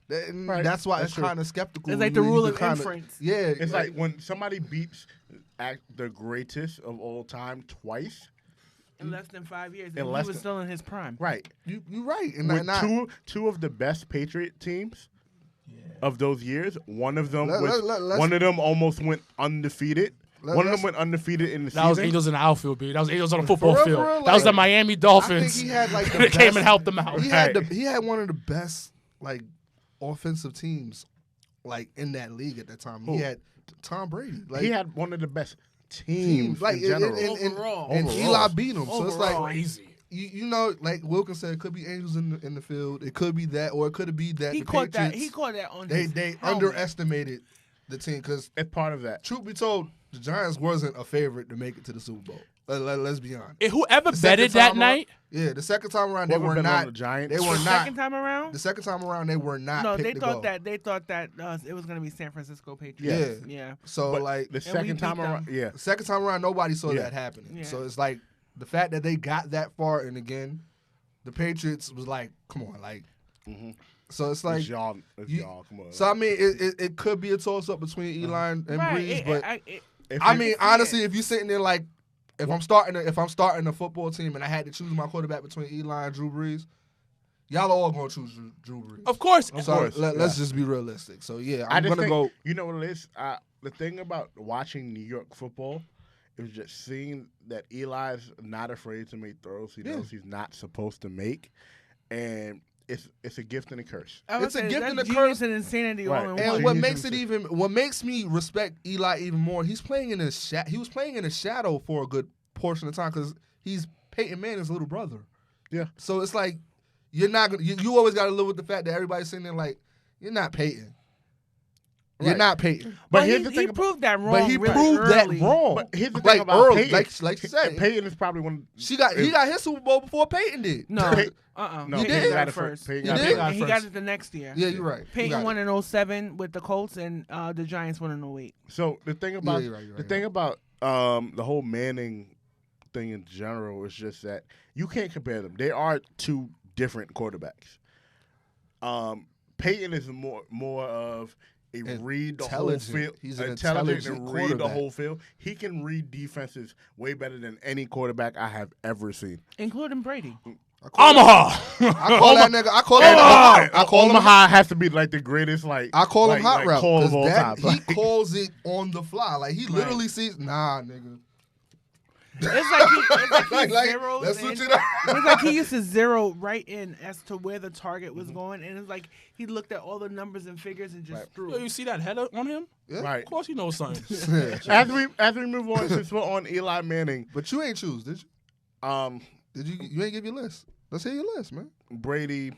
that's why That's it's true. kind of skeptical. it's like the when you rule of kinda- inference. Yeah, It's like when somebody beats the greatest of all time twice. In less than 5 years, In and he less was than- still in his prime. Right. you're right. And With not, two of the best Patriot teams of those years, one of them let's- one of them almost went undefeated. One of them let's- went undefeated in the That was season. Angels in the outfield, B. That was Angels on the football real, field. for real, That was the like, Miami I Dolphins. think he had like the that came best- and helped them out. He had one of the best offensive teams in that league at that time. Who? He had Tom Brady. He had one of the best teams like in general. Overall. and Overall. Eli beat him. So it's like Crazy. like Wilkins said, it could be Angels in the field. It could be that, or it could be that He the caught that. Patriots, He caught that on they his helmet. underestimated the team because It's part of that. truth be told, the Giants wasn't a favorite to make it to the Super Bowl. Let's be honest. And whoever The second betted that time night, Yeah, the second time around they Whoever were bet on not. the Giants. They were The not. second time around. The second time around they were not. No, picked they to thought go. that it was going to be San Francisco Patriots. Yes. Yeah. So But like the we second time beat around, them. yeah. the second time around, nobody saw Yeah. that happening. Yeah. So it's like the fact that they got that far, and again, the Patriots was like, come on, like. So it's like It's y'all. It's you- y'all. Come on. So I mean, it could be a toss up between Eli and Right. Breeze, but If I you- mean, honestly, if you're sitting there like, if I'm starting a football team and I had to choose my quarterback between Eli and Drew Brees, y'all are all gonna choose Drew Brees. of course. So course, let's just be realistic. So yeah, I I'm just gonna think, go. You know what it is? The thing about watching New York football is just seeing that Eli's not afraid to make throws he knows he's not supposed to make, and it's a gift and a curse. It's a gift and a genius curse. and insanity Right. all in And one. And what Genius makes me respect Eli even more, he was playing in a shadow for a good portion of time because he's Peyton Manning's little brother. Yeah. So it's like you're not gonna. You always got to live with the fact that everybody's sitting there like you're not Peyton. You're Right. not Peyton. But he, here's the thing. he about, proved that wrong. But he really proved that early. wrong. but here's the thing Like about early, Peyton. like you said. Peyton is probably one. He got his Super Bowl before Peyton did. No, Pey- No, He Peyton did? got it first. Peyton He got did? it And he first. got it the next year. Yeah, you're right. You Peyton got won it. in 07 with the Colts, and the Giants won in 08. So the thing about you're right, you're the right, thing about the whole Manning thing in general is just that you can't compare them. They are two different quarterbacks. Peyton is more of a read the whole Intelligent. field. He's an intelligent intelligent and read the quarterback. whole field. He can read defenses way better than any quarterback I have ever seen. Including Brady. Omaha. I call that nigga. I call that. I call him. Omaha has to be like the greatest. Like I call him hot route call of because all time. he calls it on the fly. Like he literally sees. Nah, nigga. It's like he zeroes let's in. switch it up. It's like he used to zero right in as to where the target was going, and it's like he looked at all the numbers and figures and just threw Yo, it. you see that head on him? Right. Of course he knows something. As we move on, since we're on Eli Manning, But you ain't choose, did you? Did you? You ain't give your list. Let's hear your list, man. Brady,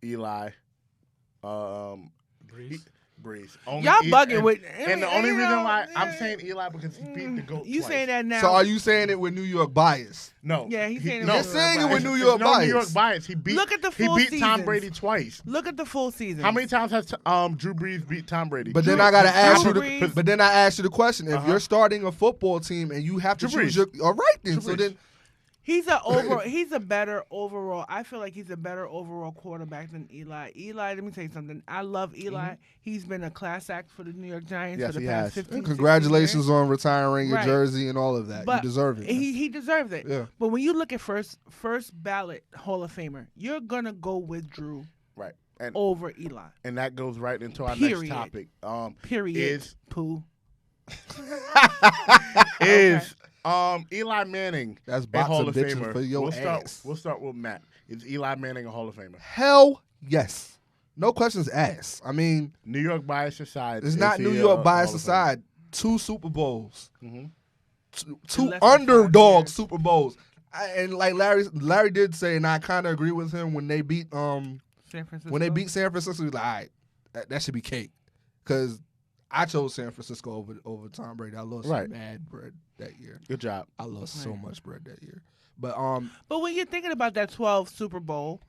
Eli, Breeze. Breeze. Only Y'all E- bugging and, with. And the only reason why I'm saying Eli because he beat the GOAT You twice. saying that now? So are you saying it with New York bias? No. Yeah, he's saying it no, with New York saying it with bias. New It's York no bias. New York bias. He beat. Look at the He full beat Tom seasons. Brady twice. Look at the full season. How many times has Drew Brees beat Tom Brady? But then I gotta ask you. Brees. But then I ask you the question: if you're starting a football team and you have to Drew choose Brees. your, all right then. Drew So Brees. then, He's a better overall. I feel like he's a better overall quarterback than Eli. Eli, let me tell you something. I love Eli. He's been a class act for the New York Giants Yes, for the he past has. 15 and 16 congratulations years. on retiring your Right. jersey and all of that. But you deserve it. He deserves it. Yeah. But when you look at first ballot Hall of Famer, you're gonna go with Drew Right. And over Eli. and that goes right into our Period. next topic. Period. Is Pooh. is Eli Manning That's a boxing Hall of bitches Famer? for your ass. We'll start with Matt. Is Eli Manning a Hall of Famer? Hell yes. No questions asked. I mean, New York bias aside, it's is not he New a York bias Hall of Famer? aside. 2 Super Bowls. Mhm. Two less than 5 underdog years. Super Bowls. And like Larry did say, and I kind of agree with him when they beat San Francisco. When they beat San Francisco, he's like, all right, that should be cake. Because I chose San Francisco over Tom Brady. I lost some mad bread that year. Good job. I lost so much bread that year. But when you're thinking about that 12 Super Bowl,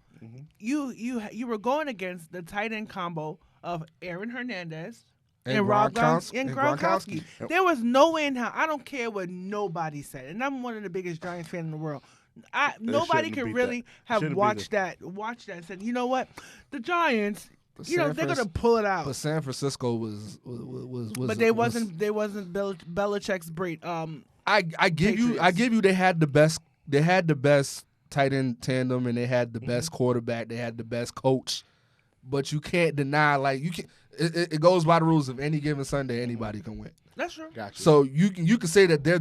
you were going against the tight end combo of Aaron Hernandez and Gronkowski. Yep. There was no way in hell. I don't care what nobody said, and I'm one of the biggest Giants fans in the world. Nobody could really have watched that and said, you know what, the Giants, they're gonna pull it out. But San Francisco was. But they wasn't Belichick's great. I give you they had the best tight end tandem, and they had the best quarterback. They had the best coach. But you can't deny, like, you can. It goes by the rules of any given Sunday, anybody can win. That's true. Gotcha. So you can say that they're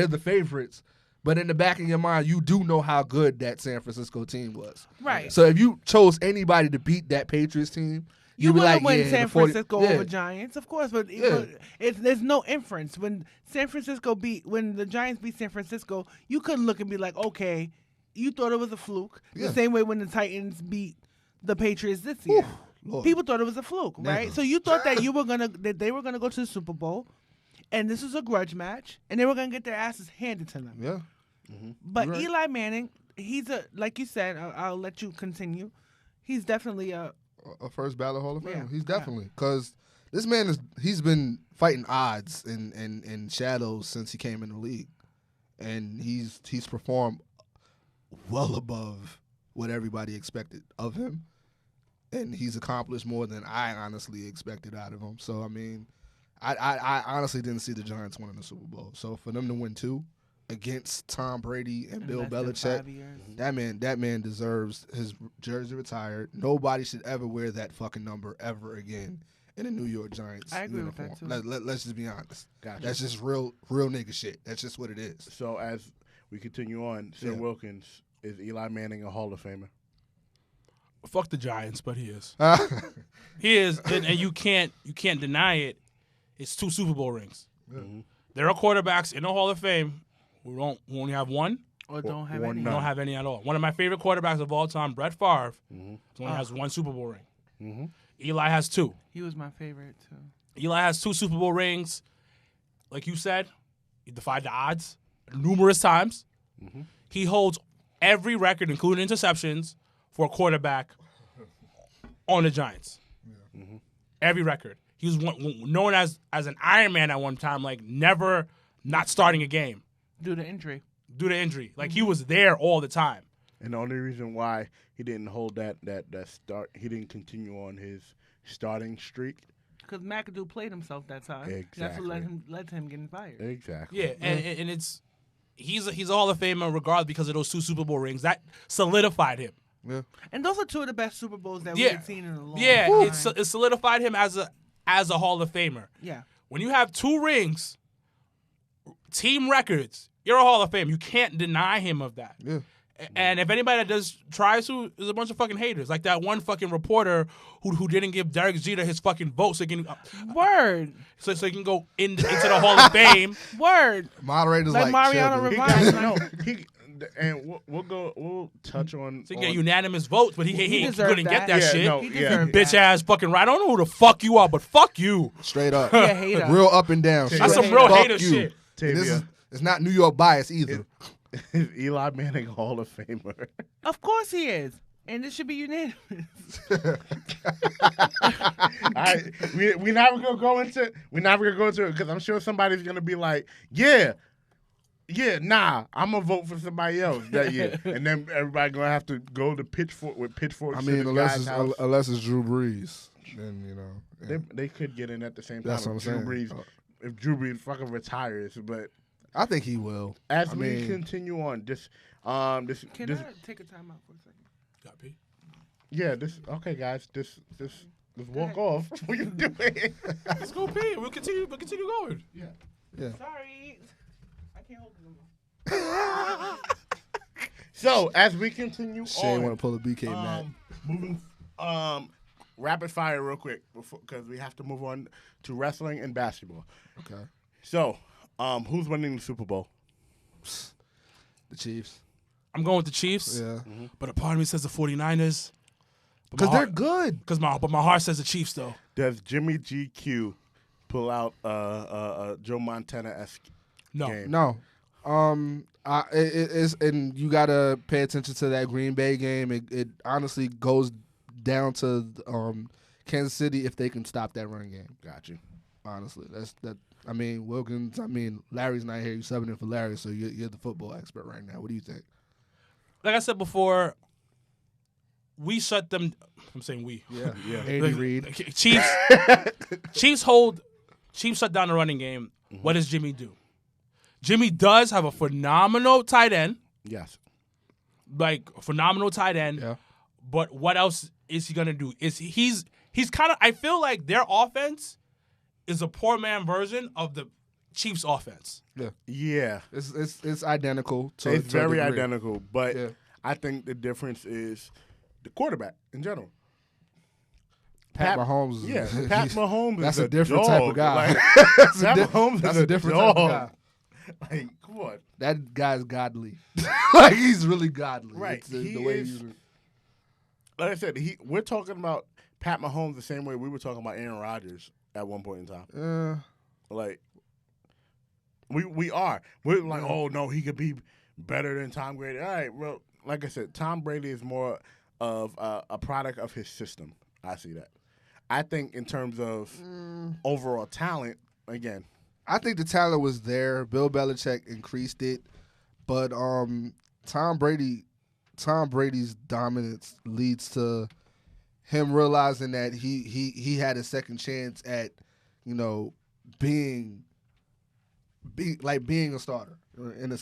the favorites, but in the back of your mind, you do know how good that San Francisco team was. Right. So if you chose anybody to beat that Patriots team, you be would like, win yeah, San Francisco over Giants, of course, but there's no inference. When the Giants beat San Francisco, you couldn't look and be like, okay, you thought it was a fluke. The same way when the Titans beat the Patriots this year. Lord. People thought it was a fluke, right? So you thought that they were gonna go to the Super Bowl, and this was a grudge match, and they were gonna get their asses handed to them. Yeah. But Eli Manning, he's like you said. I'll let you continue. He's definitely a first ballot Hall of Fame. Yeah. He's definitely, because this man he's been fighting odds and shadows since he came in the league, and he's performed well above what everybody expected of him. And he's accomplished more than I honestly expected out of him. So, I mean, I honestly didn't see the Giants winning the Super Bowl. So, for them to win 2 against Tom Brady and Bill Belichick, that man deserves his jersey retired. Nobody should ever wear that fucking number ever again in a New York Giants uniform. With that, too. Let's just be honest. Gotcha. That's just real nigga shit. That's just what it is. So as we continue on, Sir Wilkins, is Eli Manning a Hall of Famer? Fuck the Giants, but he is. He is, and you can't deny it. It's 2 Super Bowl rings. There are quarterbacks in the Hall of Fame who only have one or don't have any. Don't have any at all. One of my favorite quarterbacks of all time, Brett Favre, only has 1 Super Bowl ring. Eli has 2. He was my favorite too. Eli has 2 Super Bowl rings. Like you said, he defied the odds numerous times. He holds every record, including interceptions, for a quarterback on the Giants. Every record. He was known as an Iron Man at one time, like never not starting a game. Due to injury. Like he was there all the time. And the only reason why he didn't hold that start, he didn't continue on his starting streak. Because McAdoo played himself that time. Exactly. That's what led to him getting fired. Exactly. Yeah, and it's he's a Hall of Famer regardless because of those 2 Super Bowl rings. That solidified him. Yeah. And those are 2 of the best Super Bowls that we've seen in a long time. Yeah, it solidified him as a Hall of Famer. Yeah. When you have 2 rings, team records, you're a Hall of Fame. You can't deny him of that. Yeah. And if anybody that tries to, is a bunch of fucking haters. Like that one fucking reporter who didn't give Derek Jeter his fucking vote so he can Word. So he can go into the Hall of Fame. Word. Moderators like Mariano chill, Rivera. And we'll touch on. So he get unanimous votes, but he couldn't get that shit. No, he Bitch ass fucking right. I don't know who the fuck you are, but fuck you. Straight up. He a hater. Real up and down. That's some Straight real fuck hater you. shit. It's not New York bias either. Is Eli Manning Hall of Famer? Of course he is. And it should be unanimous. We're never gonna go into it because I'm sure somebody's gonna be like, yeah, nah, I'm gonna vote for somebody else that year, and then everybody gonna have to go to pitchforks. I mean, unless it's Drew Brees, then they could get in at the same time. That's what I'm saying. If Drew Brees fucking retires, but I think he will. As we continue on, Can I take a time out for a second? Got pee? Yeah, okay, guys. Let's walk off. What are you doing? Let's go pee. We'll continue going. Yeah. Sorry. I can't hold it no more. So, as we continue Shane on. want to pull a BK Matt. Moving, rapid fire real quick because we have to move on to wrestling and basketball. Okay. So, who's winning the Super Bowl? The Chiefs. I'm going with the Chiefs. Yeah. But a part of me says the 49ers. Because they're good. But my heart says the Chiefs, though. Does Jimmy GQ pull out Joe Montana-esque game? No. It's and you gotta pay attention to that Green Bay game. It honestly goes down to Kansas City if they can stop that run game. Got you. Honestly, that's that. I mean, Wilkins. I mean, Larry's not here. You're subbing in for Larry, so you're the football expert right now. What do you think? Like I said before, we shut them. I'm saying we. Yeah. Andy Reid. Chiefs shut down the running game. What does Jimmy do? Jimmy does have a phenomenal tight end. Yes. Like a phenomenal tight end. Yeah. But what else is he gonna do? He's kind of. I feel like their offense is a poor man version of the Chiefs' offense. Yeah. It's identical. It's to a very degree. identical, but Yeah. I think the difference is the quarterback in general. Pat Mahomes. Yeah, Pat Mahomes. That's is a different type of dog. guy. Like, Pat Mahomes That's is a different dog. type of guy. Like, come on. That guy's godly. Like he's really godly. Right. It's, He the way is- Like I said, we're talking about Pat Mahomes the same way we were talking about Aaron Rodgers at one point in time. Like, we are. We're like, oh, no, he could be better than Tom Brady. All right, well, like I said, Tom Brady is more of a product of his system. I see that. I think in terms of overall talent, again, I think the talent was there. Bill Belichick increased it, but Tom Brady's dominance leads to him realizing that he had a second chance at, being a starter.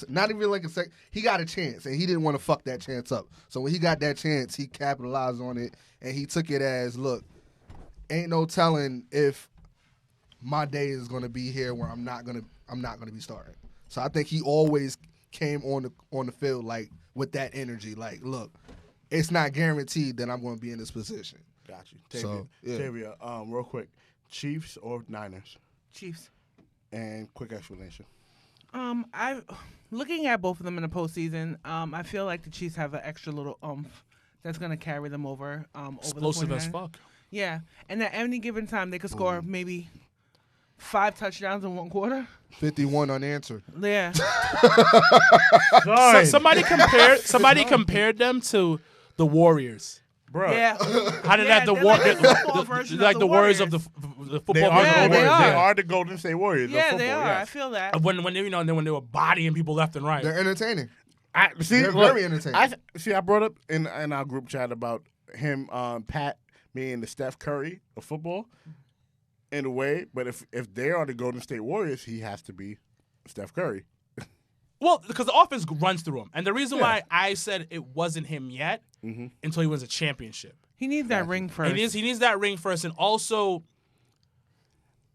Not even like a second. He got a chance, and he didn't want to fuck that chance up. So when he got that chance, he capitalized on it, and he took it as, look, ain't no telling if my day is gonna be here where I'm not gonna be starting. So I think he always came on the field like with that energy. Like, look, it's not guaranteed that I'm gonna be in this position. got you. Tavia, So, yeah. Tavia, real quick, Chiefs or Niners? Chiefs. And quick explanation. I looking at both of them in the postseason. I feel like the Chiefs have an extra little oomph that's gonna carry them over. Explosive over as the 49ers. fuck. Yeah, and at any given time they could score maybe 5 touchdowns in one quarter. 51 unanswered. Yeah. So somebody compared them to the Warriors. Bro, Yeah. How did that the they're Warriors like the football version like of the Warriors of Warriors. the football they are, version Yeah, of the they Warriors. are. They are the Golden State Warriors. Yeah, of football, they are. yes. I feel that. When and then when they were bodying people left and right. They're entertaining. I see. They're look, very entertaining. I brought up in our group chat about him, Pat, being the Steph Curry of football, in a way. But if they are the Golden State Warriors, he has to be Steph Curry. Well, because the offense runs through him, and the reason Yeah. why I said it wasn't him yet until he wins a championship. He needs that ring first. He needs that ring first, and also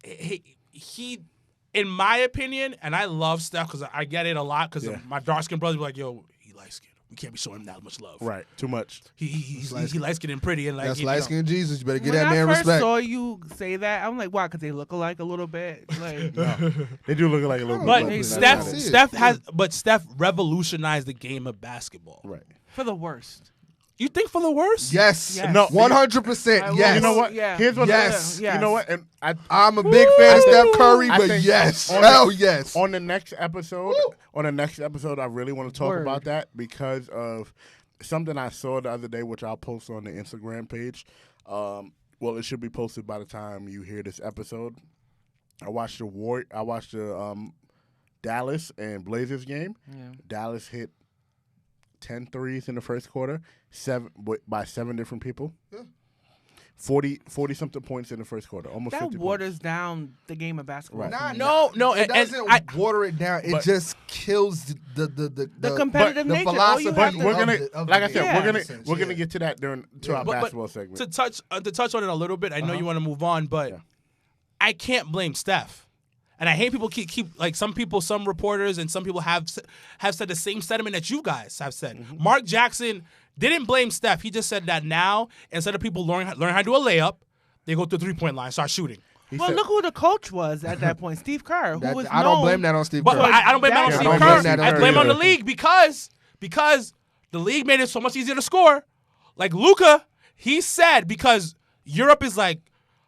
he in my opinion, and I love Steph because I get it a lot because my dark skinned brothers be like, "Yo, he light skinned. We can't be showing him that much love." Right, too much. He light skinned and pretty, and like That's light skinned Jesus. You better give when that man I first respect. saw you say that, I'm like, why? Because they look alike a little bit. Like, They do look like a little But bit. Steph revolutionized the game of basketball. Right. for the worst. You think for the worst? Yes. Yes. No, 100%. Yes. You know what? Yeah. Here's what. Yes. You know what? And I'm a big fan of Steph Curry, I but think yes. on Hell the- yes. On the next episode, I really want to talk Word. about that because of something I saw the other day, which I'll post on the Instagram page. Well, it should be posted by the time you hear this episode. I watched the Dallas and Blazers game. Yeah. Dallas hit 10 threes in the first quarter, by 7 different people. Yeah. 40-something points in the first quarter, almost That 50 waters points. down the game of basketball. Right. for me. No, It and doesn't water it down. It but- just kills the competitive the nature. All philosophy. you But have to we're gonna, of the like I game. said, Yeah. we're gonna get to that during our But basketball segment. to touch on it a little bit, I know you want to move on, but Yeah. I can't blame Steph. And I hate people keep like some reporters and some people have said the same sentiment that you guys have said. Mm-hmm. Mark Jackson didn't blame Steph. He just said that now instead of people learn how to do a layup, they go to the 3-point line, start shooting. Well, said- look who the coach was at that point, Steve Kerr, who was I don't known- blame that on Steve But Kerr. I don't blame that on Yeah, Steve I don't Kerr. blame that on I blame Steve on the Kerr. league because the league made it so much easier to score. Like Luka, he said because Europe is like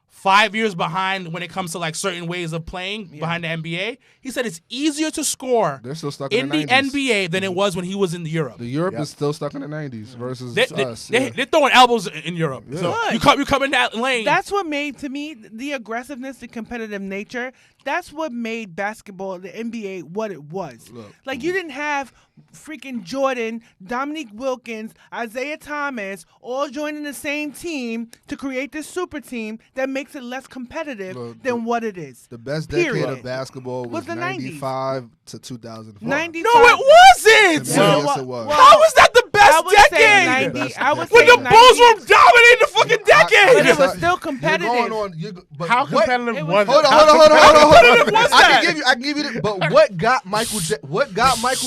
5 years behind when it comes to like certain ways of playing behind the NBA. He said it's easier to score They're still stuck in the 90s. NBA than it was when he was in Europe. The Europe is still stuck in the 90s versus They, us. Yeah. are throwing elbows in Europe. So Good. you come in that lane. That's what made, to me, the aggressiveness, the competitive nature. That's what made basketball, the NBA, what it was. Like, you didn't have freaking Jordan, Dominique Wilkins, Isaiah Thomas all joining the same team to create this super team that makes it less competitive than what it is. The best decade Period. of basketball was the 95 to 2004. 95. no, it wasn't. Yes, it was. How is that the I best would say decade? 90. I would When say the 90, Bulls were dominating the fucking decade. but it was You're still competitive. going on, but How what- competitive it was was- it? Hold on. competitive was I that? can give you. But what got Michael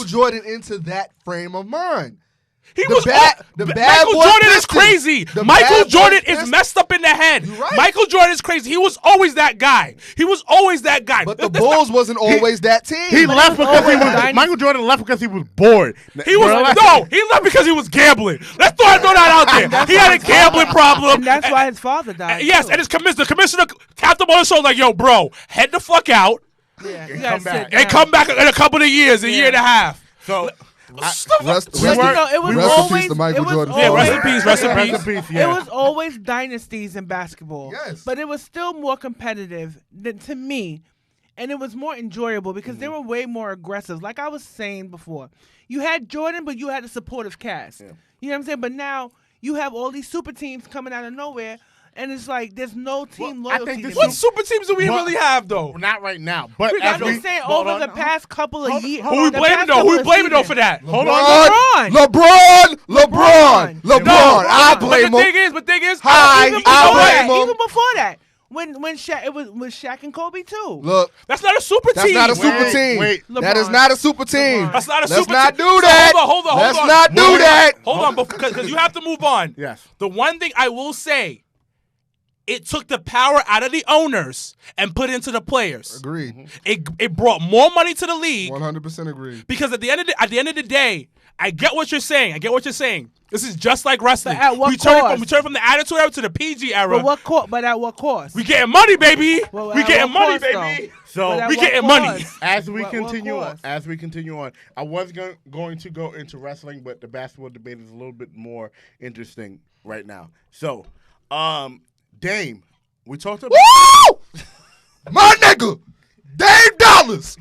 Jordan into that frame of mind? He The was bad- all- the B- bad Michael boy Jordan is Pistons. crazy. The Michael bad boy Jordan is Pistons. messed up in the head. You're right. Michael Jordan is crazy. He was always that guy. He was always that guy. But the Bulls wasn't always that team. He left because he always was. dynasty. Michael Jordan left because he was bored. He was Relax. he left because he was gambling. Let's throw that out there. He had a gambling problem. And that's why his father died. Yes, too. and the commissioner tapped him on the shoulder like, "Yo, bro, head the fuck out Yeah, you and gotta come back. sit and down. come back in a couple of years, a year and a half." So Rest But you know, it was rest in always, peace to Michael it was Jordan. Yeah, always, rest in peace, rest in rest peace. in peace. It Yeah. was always dynasties in basketball. Yes. But it was still more competitive than to me. And it was more enjoyable because they were way more aggressive. Like I was saying before, you had Jordan, but you had a supportive cast. You know what I'm saying? But now you have all these super teams coming out of nowhere, and it's like there's no team Well, I loyalty. think to this me. What super teams do we Well, really have though? Not right now, but I'm as just saying, hold over on. the past couple of years. Who we blaming though? Who we blaming though for that? Hold on. LeBron. I blame But him. the thing is, Hi, Even I before that, blame him. even before that, when Shaq, it was with Shaq and Kobe too. Look, that's not a super that's team. not a super Wait, team. wait. That is LeBron. not a super team. LeBron. That's not a Let's super not team. do So that. hold on. Let's not do that. Hold on, because you have to move on. Yes. The one thing I will say, it took the power out of the owners and put it into the players. Agreed. It brought more money to the league 100% agreed. because at the end of the day, I get what you're saying. This is just like wrestling. But at what we turn cost? from the Attitude Era to the PG era. But at what cost? We getting money, baby. Well, we at getting what money, cost, baby. So But at we what getting money. cost? as we What continue on, cost? I was going to go into wrestling, but the basketball debate is a little bit more interesting right now. So, Dame, we talked about. Woo! My nigga, Dave Dollars.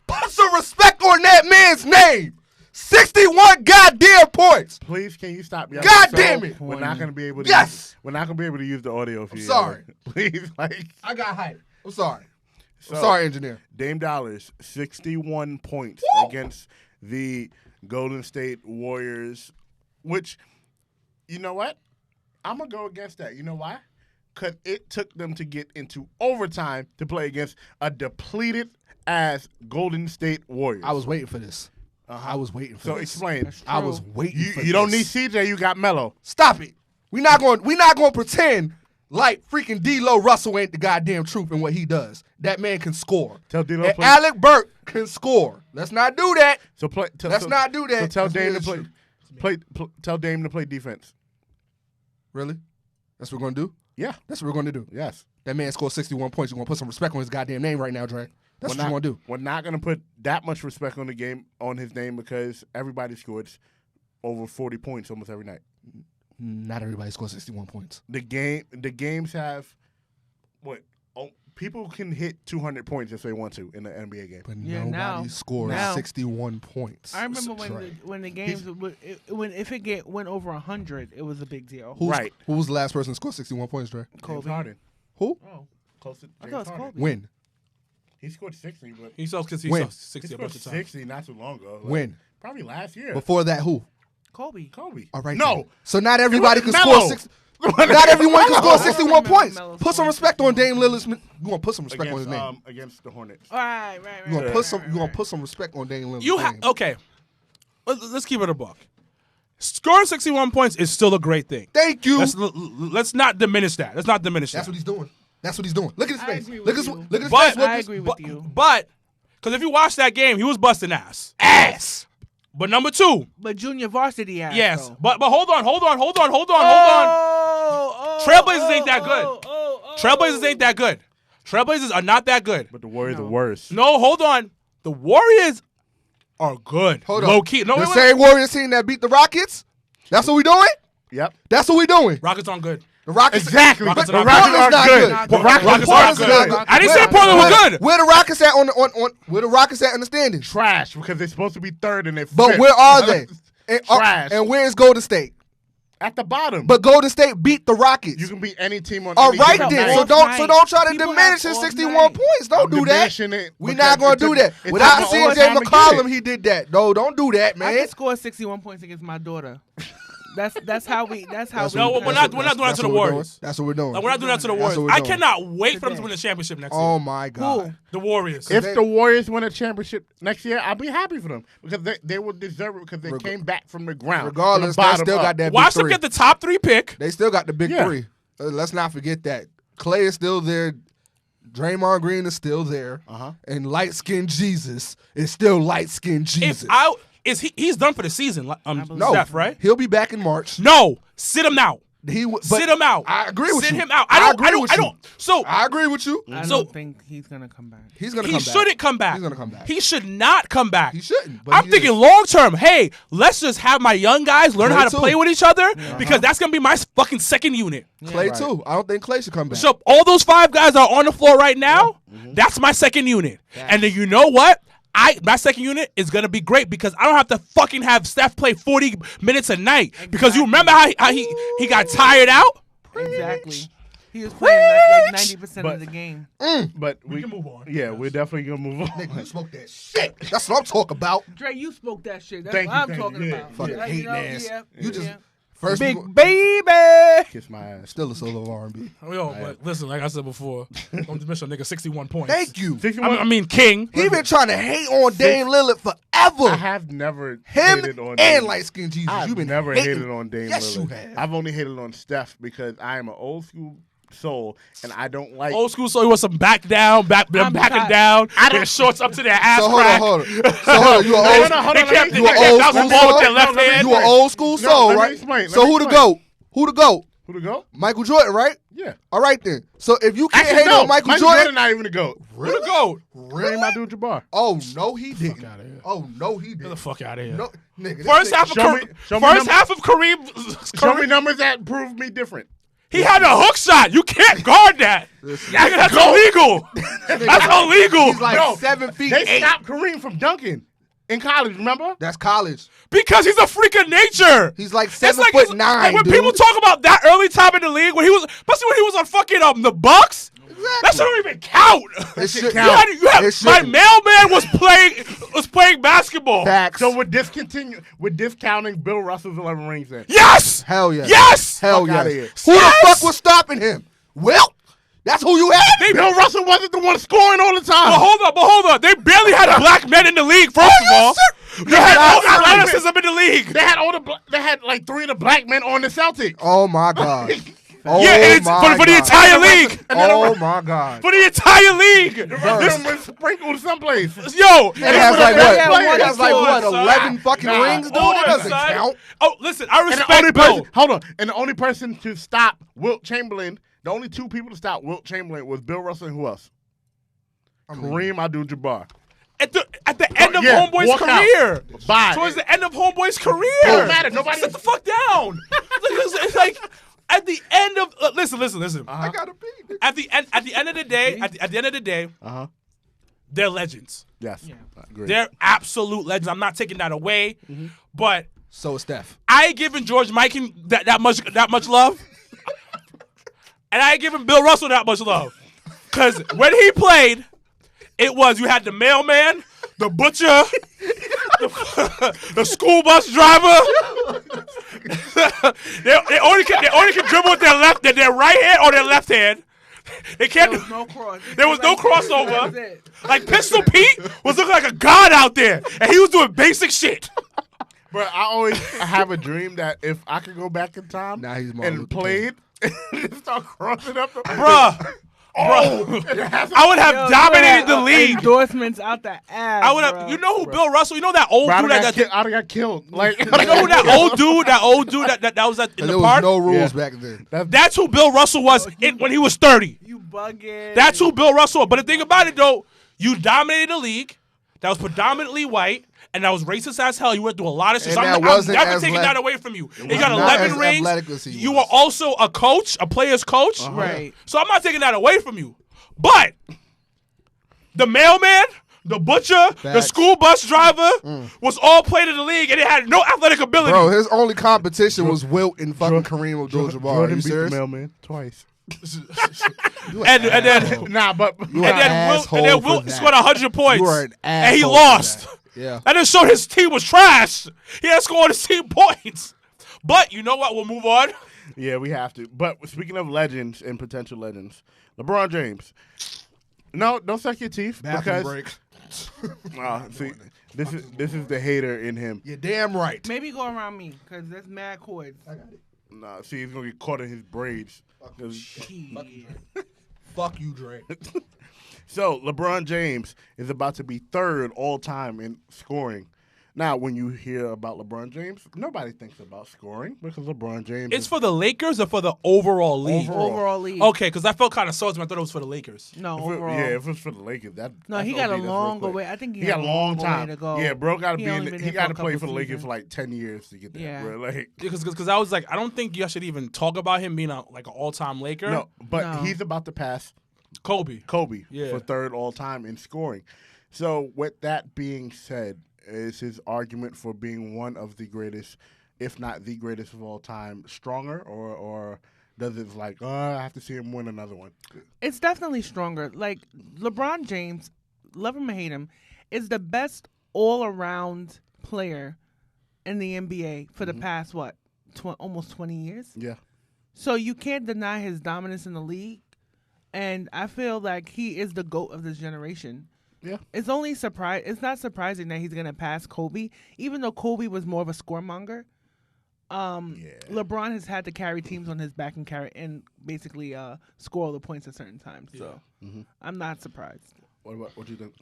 Put some respect on that man's name. 61 goddamn points. Please, can you stop yelling? God damn it. We're not going to be able to. Yes. We're not going to be able to use the audio if you. sorry. Please, like. I got hype. I'm sorry. So, I'm sorry, engineer. Dame Dollars, 61 points against the Golden State Warriors, which, you know what? I'm going to go against that. You know why? Because it took them to get into overtime to play against a depleted-ass Golden State Warriors. I was waiting for this. I was waiting for So this. explain. I was waiting for this. You don't need CJ, you got Melo. Stop it. We're not going to pretend like freaking D'Lo Russell ain't the goddamn truth in what he does. That man can score. Tell D'Lo And play. Alec Burke can score. Let's not do that. So play. Let's not do that. So tell That's Dame to really play. Tell Dame to play defense. Really? That's what we're going to do? Yeah. That's what we're going to do. Yes. That man scored 61 points. You're going to put some respect on his goddamn name right now, Dre. That's what you're going to do. We're not going to put that much respect on his name because everybody scores over 40 points almost every night. Not everybody scores 61 points. The games have what? Oh, people can hit 200 points if they want to in the NBA game. But Yeah, nobody now. scores Now. 61 points. I remember Dre. when the games if it went over 100, it was a big deal. Right. Who was the last person to score 61 points, Dre? James Kobe. Harden. Who? Oh, Close to I James thought it was Harden. Kobe. When? He scored 60, but He saw 60 When? he 60 a scored bunch of times. 60 not too long ago. Like, When? Probably last year. Before that, who? Kobe. Kobe. All right. No. then. So not everybody can Melo. score 60. Not everyone can score 61 remember points. Melo's Put some points. respect on Dame Lillard's. You want to put some respect on his Against, name. against the Hornets. Right. You want to put some respect on Dame Lillard's You name. okay? Let's keep it a buck. Scoring 61 points is still a great thing. Thank you. Let's not diminish that. Let's not diminish That's that. what he's doing. That's what he's doing. Look at his I face. agree Look with at his you. look at his But- face. Look I at agree with you. But, because if you watch that game, he was busting ass. ass. But number 2, But junior varsity ass. yes. though. But hold on. Oh, Trailblazers ain't that good. Oh. Trailblazers ain't that good. Trailblazers are not that good. But the Warriors No. are worse. No, hold on. The Warriors are good. Hold on. Low key. No, the wait, wait. same Warriors team that beat the Rockets. That's what we doing. Yep. That's what we doing. Rockets aren't good. The Rockets. Exactly. But Rockets the are Rockets not not good. good. Not The good. Rockets Rockets are aren't not good. good. I didn't Where- say Portland was Where- good. Where the Rockets at on where the Rockets at in the standings? Trash because they're supposed to be third and they're But fifth. where are they? And, Trash. and where's Golden State? At the bottom. But Golden State beat the Rockets. you can beat any team on All any right given then. night. So Off don't night. try to People diminish have his off 61 night. points. Don't I'm do that. diminishing it We're because not gonna it do took- that. it Without took me all CJ time to get McCollum, it. he did that. No, don't do that, I man. can score 61 points against my daughter. That's how we. That's how That's we. No, what- we're that's not doing that to what the we're Warriors. doing. That's what we're doing. Like, we're not doing that to the That's Warriors. what we're I doing. cannot wait for them to Today. win a championship next Oh year. my God. The Warriors. If they- the Warriors win a championship next year, I'll be happy for them because they will deserve it because they came back from the ground. Regardless, from they the bottom still up. got that Watch big them three. get the top 3 pick. They still got the big Yeah. three. Let's not forget that. Clay is still there. Draymond Green is still there. Uh-huh. And light skinned Jesus is still light skinned Jesus. He's done for the season. believe no, Steph, right? He'll be back in March. No, sit him out. Sit him out. I agree with Sit you. him out. I agree with you. So I agree with you. I So- don't think he's gonna come back. He's gonna he come back. shouldn't come back. He's gonna come back. He should not come back. He shouldn't. But I'm he thinking is. long term. Hey, let's just have my young guys learn Clay how to too. play with each other because that's gonna be my fucking second unit. Clay Right. too. I don't think Clay should come back. So all those 5 guys are on the floor right now. That's my second unit. And then you know what? My second unit is gonna be great because I don't have to fucking have Steph play 40 minutes a night because you remember how he got tired out. Exactly. He was playing like 90% But- of the game. But We can move on. Yeah, we're definitely gonna move on. Nigga, you smoke that shit. That's what I'm talking about. Dre, you spoke that shit. That's Thank what you, I'm thank talking you. about. Fucking Like, hating ass. yeah, You just yeah. first Big we go- baby. Kiss my ass. still a solo R&B. Yo, but listen, like I said before, don't dismiss a nigga 61 points. Thank you. 61. I mean, King. He been trying to hate on Dame Lillard I forever. have never Him hated on and Dame. light skinned Jesus. I've You've been never hating. hated on Dame Yes, Lillard. you have. I've only hated on Steph because I am an old school soul and I don't like. Old school, so he was some back down, them I'm backing tired. down. Their shorts up to their ass So crack. hold on. So hold on. You No, an no, old, no, hold They on, kept, let me you they an kept old bouncing school ball with soul? their left No, let me hand. you an old school No, soul, let me right? explain, So let me who the explain. GOAT? Who the GOAT? Who to go? Michael Jordan, right? Yeah. All right then. So if you can't Actually, hate no. on Michael Jordan Jordan, not even the GOAT. Who the GOAT? Kareem Abdul-Jabbar. oh no, he didn't. outta here. Oh no, he Get the didn't. fuck out of here. No, nigga. First this half of Show me- show me first numbers. half of Kareem. Show me numbers that prove me different. He had a hook shot. You can't guard that. Yeah, that's illegal. That's illegal. He's like No, 7 feet They 8. stopped Kareem from dunking in college, remember? That's college. Because he's a freak of nature. He's like It's 7'9". like when dude. people talk about that early time in the league, when he was, especially when he was on fucking the Bucks, that shit don't even count. It shit should count. You had, It my shouldn't. mailman was playing basketball. Facts. So we're discounting Bill Russell's 11 rings then. Yes. Hell yes. Yes. Hell Fuck outta yes. here. Who Yes! the fuck was stopping him? Well, that's who you had. Bill Russell wasn't the one scoring all the time. But hold on. They barely had black men in the league. First of all, they had all the Nah, athleticism in the league. They had they had like 3 of the black men on the Celtics. Oh my god. Oh Yeah, and it's my for the God. entire league. Oh my god. For the entire league. Them was sprinkled someplace. Yo, It has what like the what? best player It has like is. what? Son. 11 fucking Nah. rings, dude. Hold It on, doesn't son. count. Oh, listen, I And the only respect Bill. person, hold on, and the only person to stop Wilt Chamberlain, the only 2 people to stop Wilt Chamberlain was Bill Russell and who else? Kareem Abdul-Jabbar. At the end of Yeah, Homeboy's walk out. career. Bye. Towards the end of Homeboy's career. Don't matter, nobody- Sit the fuck down. It's like at the end of listen. I gotta pee. At the end of the day, at the end of the day, they're legends. Yes. Yeah. Agree. They're absolute legends. I'm not taking that away, but So is Steph. I ain't giving George Mikan that much love, and I ain't giving Bill Russell that much love, because when he played, it was you had the mailman, the butcher, the school bus driver. they only can dribble with their right hand or their left hand. They can't. There was no cross. There was no That was crossover. it. Like Pistol Pete was looking like a god out there, and he was doing basic shit. But I always have a dream that if I could go back in time Now he's Martin and Luther played and start crossing up the Bruh. I would have dominated the league. Endorsements out the ass. I would have. bro. You know who Bill Russell? You know that old dude that I got killed. Like, you know who that old dude that was in And the there park? was no rules back then. That's who Bill Russell was when he was 30. You bugging. That's who Bill Russell was. But the thing about it, though, you dominated the league that was predominantly white, and that was racist as hell. You went through a lot of shit. And So I'm never taking that away from you. You got 11 rings. You were also a coach, a player's coach. Right. So I'm not taking that away from you. But the mailman, the butcher, the school bus driver was all played in the league, and it had no athletic ability. Bro, his only competition was Wilt and fucking Kareem Abdul-Jabbar. Are you beat the serious? mailman twice. and then Wilt scored 100 points, You are an and he asshole lost. for that. Yeah. And it showed his team was trash. He had scored his team points. But you know what? We'll move on. Yeah, we have to. But speaking of legends and potential legends, LeBron James. No, don't suck your teeth Bathroom because break. see, this is the hater in him. You're damn right. Maybe go around me because that's mad cords. I got it. Nah, see, he's gonna get caught in his braids. Fuck you, Dre. So LeBron James is about to be third all time in scoring. Now, when you hear about LeBron James, nobody thinks about scoring because LeBron James. It's for the Lakers or for the overall league? Overall league. Okay, because I felt kind of salty when I thought it was for the Lakers. No, If overall. it was for the Lakers, No, he got a longer way. I think he got a long time way to go. Yeah, bro, got to be. only been He there got to for a play couple for the Lakers seasons. for like 10 years to get there. Yeah. Bro. Like, Because I was like, I don't think you should even talk about him being an all-time Laker. no, but No. he's about to pass Kobe. Kobe for third all time in scoring. So, with that being said, is his argument for being one of the greatest, if not the greatest of all time, stronger, or does it like, I have to see him win another one? It's definitely stronger. Like LeBron James, love him or hate him, is the best all-around player in the NBA for the past almost 20 years. Yeah. So you can't deny his dominance in the league, and I feel like he is the GOAT of this generation. Yeah. It's not surprising that he's gonna pass Kobe, even though Kobe was more of a scoremonger. LeBron has had to carry teams on his back and basically score all the points at certain times. So I'm not surprised. What do you think?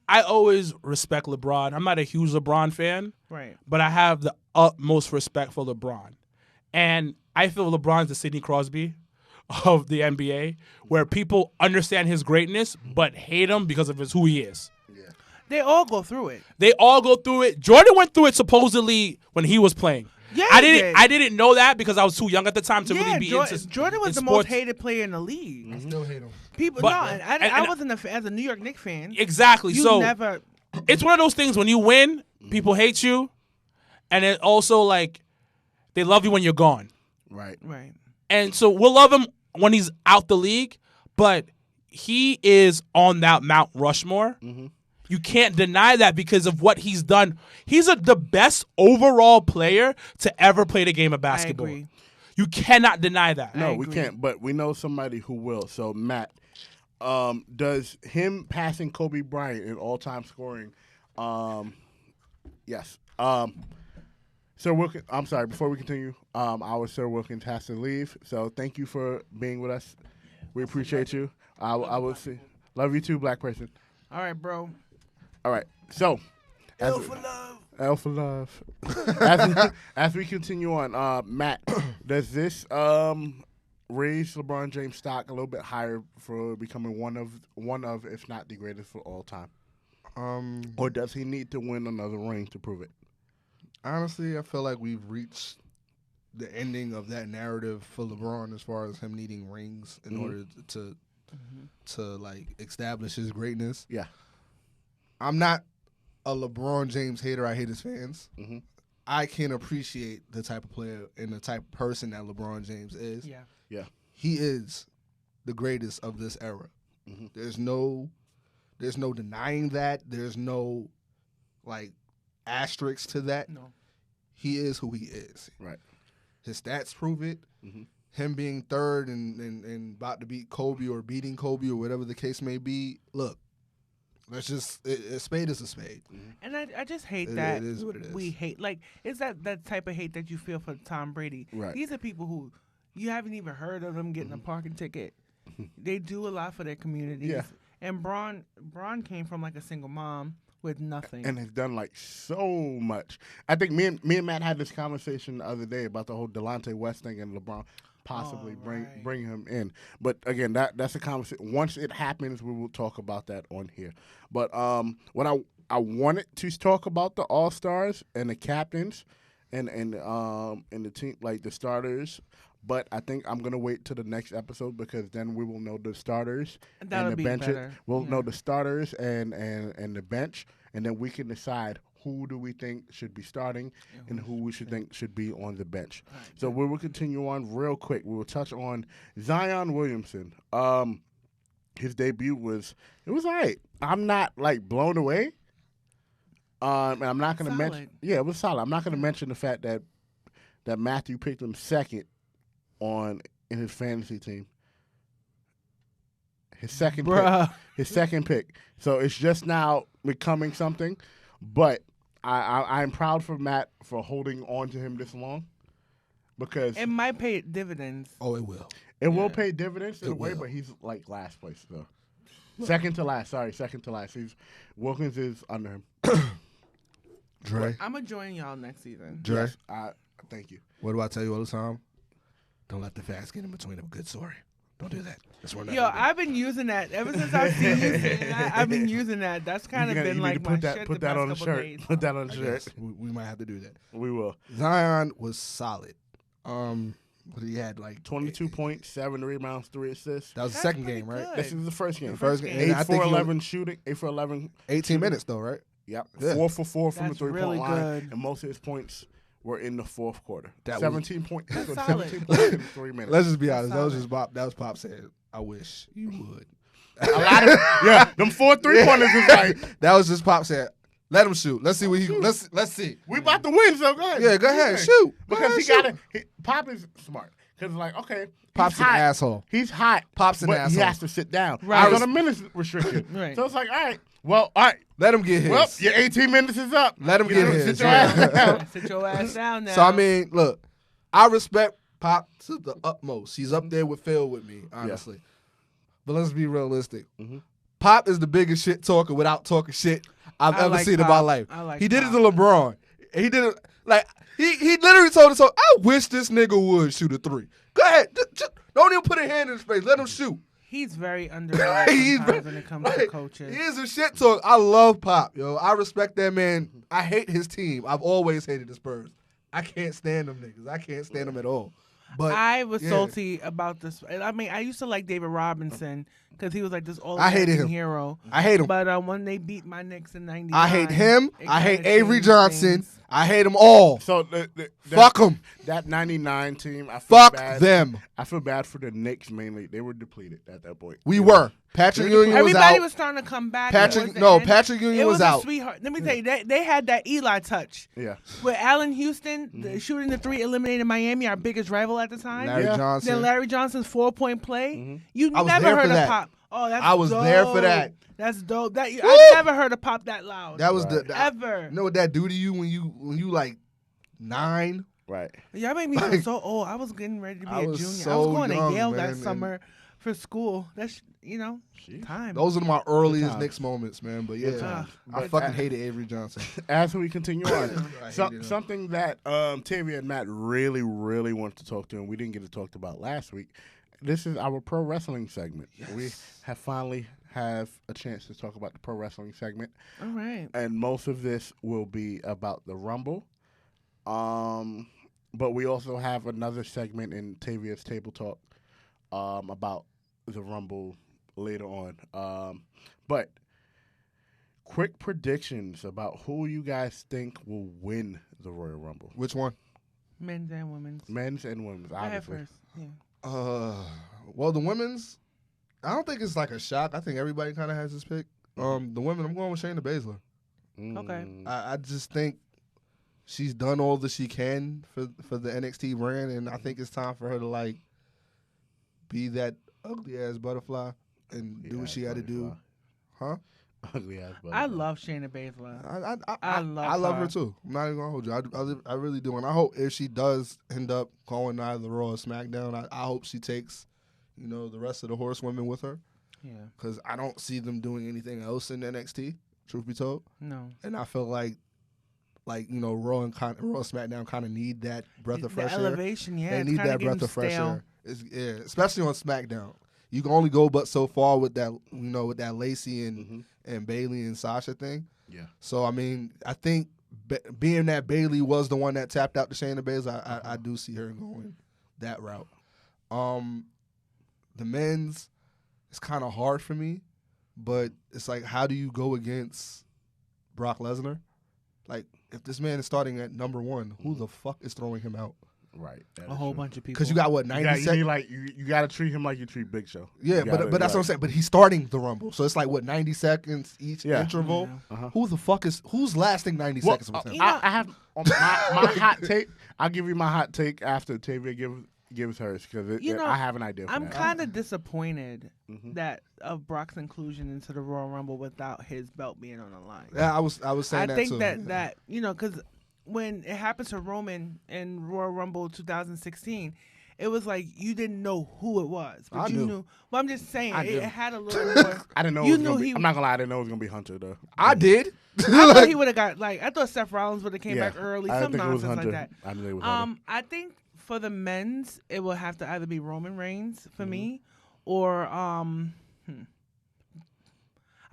I always respect LeBron. I'm not a huge LeBron fan, Right. but I have the utmost respect for LeBron. And I feel LeBron's the Sidney Crosby of the NBA, where people understand his greatness but hate him because of who he is. They all go through it. They all go through it. Jordan went through it supposedly when he was playing. Yeah, I didn't know that because I was too young at the time to really be into Jordan was the sports. most hated player in the league. I still hate him. People, But- I wasn't as a New York Knicks fan. Exactly. You So never. it's one of those things when you win, people hate you, and it also like they love you when you're gone. Right. Right. And so we'll love him when he's out the league, but he is on that Mount Rushmore. You can't deny that because of what he's done. He's the best overall player to ever play the game of basketball. I agree. You cannot deny that. No, I we agree. can't. But we know somebody who will. So Matt, does him passing Kobe Bryant in all-time scoring? Yes. Sir Wilkins, I'm sorry. Before we continue, our Sir Wilkins has to leave. So thank you for being with us. We appreciate you. I will see. Love you too, black person. All right, bro. All right. So, L for love. As we continue on, Matt, does this raise LeBron James' stock a little bit higher for becoming one of, if not the greatest for all time? Or does he need to win another ring to prove it? Honestly, I feel like we've reached the ending of that narrative for LeBron as far as him needing rings in order to like establish his greatness. Yeah. I'm not a LeBron James hater. I hate his fans. Mhm. I can appreciate the type of player and the type of person that LeBron James is. Yeah. Yeah. He is the greatest of this era. Mhm. There's no denying that. There's no like asterisk to that. No. He is who he is. Right. His stats prove it. Mhm. Him being third and about to beat Kobe or beating Kobe or whatever the case may be. Look, let's just a spade is a spade. And I just hate It- that it is what it is. we hate. Like, it's that type of hate that you feel for Tom Brady. Right. These are people who you haven't even heard of them getting a parking ticket. They do a lot for their communities. Yeah. And Braun came from like a single mom with nothing. And has done like so much. I think me and Matt had this conversation the other day about the whole Delonte West thing and LeBron possibly bring him in. But again, that's a conversation. Once it happens, we will talk about that on here. But what I wanted to talk about the All-Stars and the captains and the team, like the starters. But I think I'm gonna wait till the next episode because then we will know the starters That'll and the be bench. better. We'll know the starters and the bench, and then we can decide who do we think should be starting and who we should think should be on the bench. Right. So we will continue on real quick. We will touch on Zion Williamson. His debut was all right. I'm not like blown away. And I'm not gonna mention. Yeah, it was solid. I'm not gonna mention the fact that Matthew picked him second in his fantasy team. His second pick. So it's just now becoming something. But I'm proud for Matt for holding on to him this long because It might pay dividends. Oh, it will. it will pay dividends in It a way, will. but he's like last place though. Second to last. Wilkins is under him. Dre, I'm going to join y'all next season. Dre, Thank you. what do I tell you all the time? Don't let the facts get in between a good story. Don't do that. That's what Yo, I've been using that ever since I've seen you saying that. I've been using that. That's kind of been like my shit put the that past on the couple shirt. days. Put that on the shirt. We might have to do that. We will. Zion was solid. What he had like 22 points, 7 rebounds, 3 assists. That was the That's second pretty game, right? good. This is the first game. The first game. 8 And I for think he 11 shooting. 8 for 11. 18 minutes though, right? Yep. Yeah. 4 for 4 from That's the 3-point really line. good. And most of his points were in the fourth quarter. That was- 17 points. That's So solid. 17 points in 3 minutes. Let's just be honest. solid. That was Pop said, I wish you would. A lot of them 4 3-pointers was like, That was just Pop said, let him shoot. Let's see what he let's see. we about to win, so go ahead. Yeah, go ahead, shoot. Go Because ahead, he shoot. got it. Pop is smart. Because like, okay, Pop's he's an hot. asshole. He's hot. Pop's an but asshole. he has to sit down. Right. He's on a minute restriction. Right. So it's like, all right, well, all right. Let him get his. Well, your 18 minutes is up. Let him You get know, his. Sit your ass down. Sit your ass down now. So I mean, look, I respect Pop to the utmost. He's up there with Phil with me, honestly. But let's be realistic. Mhm. Pop is the biggest shit talker without talking shit I've I ever like seen in my Pop. life. I like He did it Pop. to LeBron. He did it like he literally told us, I wish this nigga would shoot a 3. Go ahead. Just don't even put a hand in his face. Let him shoot. He's very underrated He's sometimes when it comes to like, coaches. He is a shit talk. I love Pop, yo. I respect that man. I hate his team. I've always hated the Spurs. I can't stand them niggas. I can't stand them at all. But I was yeah. salty about this. I mean, I used to like David Robinson because he was like this I hated all-American him. hero. I hate him. But when they beat my Knicks in '99, I hate him. it I hate kinda Avery changed Johnson. things. I hate them all. So Fuck them. That 99 team, I feel Fuck bad. them. I feel bad for the Knicks mainly. They were depleted at that point. We were. Patrick Ewing was Everybody out. was starting to come back. Patrick- towards the no, end. Patrick Ewing it was a out. Sweetheart. Let me tell you, they had that Eli touch Yeah. with Allen Houston shooting the 3, eliminating Miami, our biggest rival at the time. Larry Yeah. Johnson. Then Larry Johnson's 4-point play. You I was never there heard for a that. pop. Oh, that's I was there for dope. that. That's dope. I Woo! never heard a pop that loud. That was Right. the Ever. You know what that do to you when you like 9? Right. Y'all made me feel Like, so old. I was getting ready to be I a was junior. I so was going young, to Yale man, that and- summer for school. That's time. Those are my earliest times. Knicks moments, man. But Good yeah, times. I But fucking I- hated Avery Johnson. As we continue on, I so, hated him. something that Tavia and Matt really, really wanted to talk to, and we didn't get to talk about last week. This is our pro wrestling segment. We have finally have a chance to talk about the pro wrestling segment, All right. and most of this will be about the Rumble. But we also have another segment in Tavia's Table Talk about the Rumble later on. But quick predictions about who you guys think will win the Royal Rumble. Which one? Men's and women's. Men's and women's, I have obviously. first. Yeah. Well, the women's, I don't think it's like a shock. I think everybody kind of has this pick. The women, I'm going with Shayna Baszler. Okay. I just think she's done all that she can for the NXT brand, and I think it's time for her to like be that ugly ass butterfly and do what she got to do. Huh? Ugly ass butterfly. I love Shayna Baszler. I love her her. too. I'm not even gonna hold you. I really do, and I hope if she does end up going to either Raw or SmackDown, I hope she takes the rest of the horsewomen with her. Yeah. Because I don't see them doing anything else in NXT, truth be told. No. And I feel like Raw and SmackDown kind of need that breath of fresh air. Elevation, yeah. They it's need kinda that breath getting of fresh stale. air. Especially on SmackDown. You can only go but so far with that, with that Lacey and Bailey and Sasha thing. Yeah. So I mean, I think being that Bailey was the one that tapped out to Shayna Baszler, I do see her going that route. The men's, it's kind of hard for me, but it's like, how do you go against Brock Lesnar? Like, if this man is starting at number 1, who the fuck is throwing him out? Right. A whole bunch of people. Because you got what, 90 seconds? You got to treat him like you treat Big Show. Yeah, but that's what I'm saying. But he's starting the Rumble, so it's like what, 90 seconds each interval. Yeah. Who's lasting 90 seconds with him? I have my hot take. I'll give you my hot take after Tavia gives hers because I have an idea. I'm kind of disappointed that of Brock's inclusion into the Royal Rumble without his belt being on the line. Yeah, I was saying that too. I think that because when it happened to Roman in Royal Rumble 2016, it was like you didn't know who it was, but you knew. Well, I'm just saying it had a little more. I didn't know. I'm not gonna lie. I didn't know it was gonna be Hunter though. I did. I thought he would have got I thought Seth Rollins would have came back early. I Some think nonsense it was Hunter. like that. I knew it was Hunter. I think for the men's, it will have to either be Roman Reigns for me, or I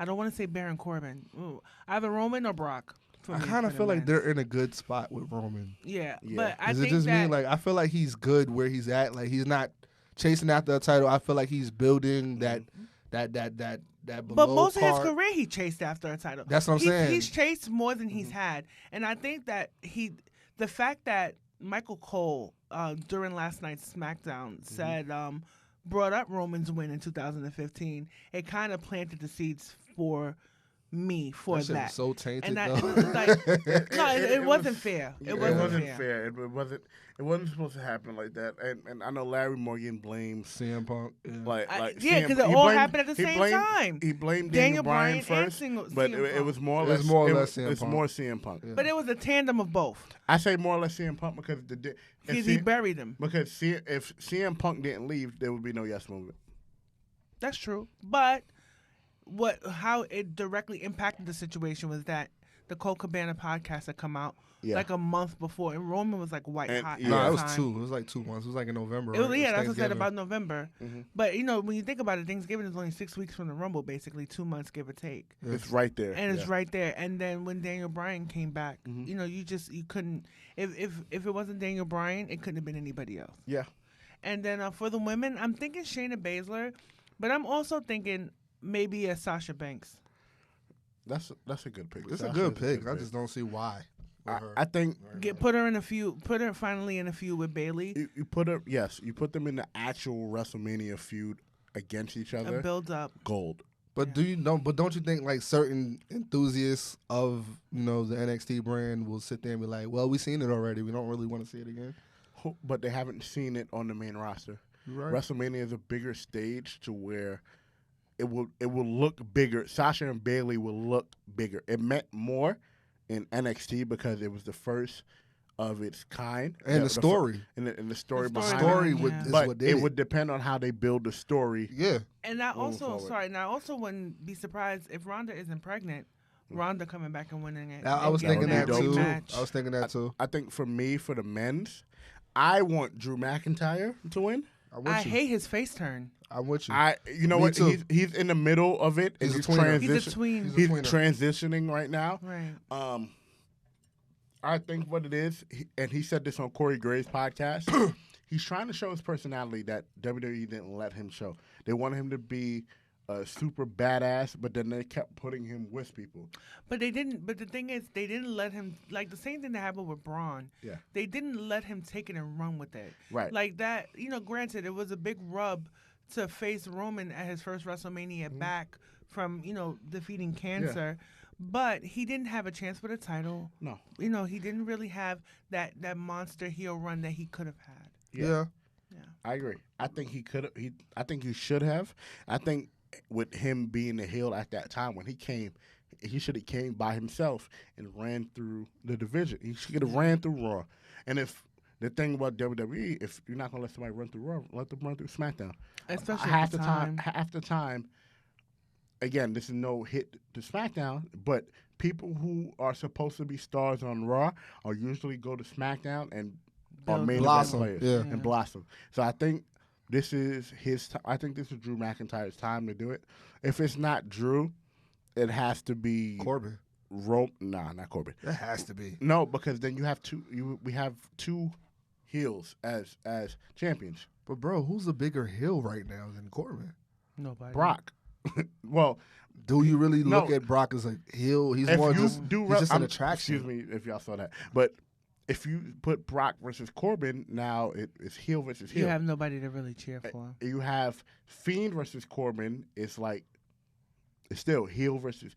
don't want to say Baron Corbin. Ooh, either Roman or Brock. I kind of feel like they're in a good spot with Roman. Yeah. But I Is think it just that me? Like, I feel like he's good where he's at. Like, he's not chasing after a title. I feel like he's building that below but most of his part. career, he chased after a title. That's what I'm saying. He's chased more than he's had, and I think that the fact that Michael Cole during last night's SmackDown said brought up Roman's win in 2015, it kind of planted the seeds for me for That shit that. was so tainted, And though. it was like, no, it wasn't fair. It wasn't fair. It wasn't supposed to happen like that. And I know Larry Morgan blames CM Punk. Yeah, because it all happened at the same time. He blamed Daniel Bryan first, but it was more or less. It's more or less CM Punk. It's more CM Punk. But it was a tandem of both. I say more or less CM Punk because He buried him. Because if CM Punk didn't leave, there would be no Yes Movement. That's true. But how it directly impacted the situation was that the Cole Cabana podcast had come out like a month before, and Roman was like white hot. No, it was 2. It was like 2 months. It was like in November. That's what I said about November. But when you think about it, Thanksgiving is only 6 weeks from the Rumble, basically 2 months, give or take. It's right there, and it's right there. And then when Daniel Bryan came back, you couldn't. If it wasn't Daniel Bryan, it couldn't have been anybody else. Yeah. And then for the women, I'm thinking Shayna Baszler, but I'm also thinking maybe a Sasha Banks. That's a good pick. It's a good pick. I just don't see why. I think put her finally in a feud with Bailey. You put them in the actual WrestleMania feud against each other. A build up. Gold. But don't you think like certain enthusiasts of the NXT brand will sit there and be like, well, we've seen it already. We don't really want to see it again. But they haven't seen it on the main roster. Right. WrestleMania is a bigger stage to where it will look bigger. Sasha and Bailey will look bigger. It meant more in NXT because it was the first of its kind. And the story. And the story behind story it. is But what did it would depend on how they build the story. Yeah. And I also wouldn't be surprised if Ronda isn't pregnant. Ronda coming back and winning it. I was thinking that too. Match. I was thinking that too. I think for me, for the men's, I want Drew McIntyre to win. I hate his face turn. I'm with you. You know what? Too. He's in the middle of it. He's and a tweener. He's a tween. He's transitioning right now. Right. I think what it is, and he said this on Corey Gray's podcast, he's trying to show his personality that WWE didn't let him show. They wanted him to be a super badass, but then they kept putting him with people. But they didn't. But the thing is, they didn't let him, like the same thing that happened with Braun. Yeah. They didn't let him take it and run with it. Right. Like that, granted, it was a big rub to face Roman at his first WrestleMania back from, defeating cancer. Yeah. But he didn't have a chance for the title. No. He didn't really have that monster heel run that he could have had. Yeah. I agree. I think he could have. I think he should have. I think with him being the heel at that time when he came, he should have came by himself and ran through the division. He should have ran through Raw. And if the thing about WWE, if you're not gonna let somebody run through Raw, let them run through SmackDown. Especially half at the time. Half the time. Again, this is no hit to SmackDown, but people who are supposed to be stars on Raw are usually go to SmackDown and are Build main event blossom, players yeah. and blossom. So I think this is I think this is Drew McIntyre's time to do it. If it's not Drew, it has to be Corbin. Nah, not Corbin. That has to be. No, because then you have we have two heels as champions. But bro, who's a bigger heel right now than Corbin? Nobody. Brock. Well, Do you really look No. at Brock as a heel? He's if more you just do he's just an I'm- attraction. Excuse me if y'all saw that, but if you put Brock versus Corbin, now it's heel versus heel. You have nobody to really cheer for. You have Fiend versus Corbin. It's still heel versus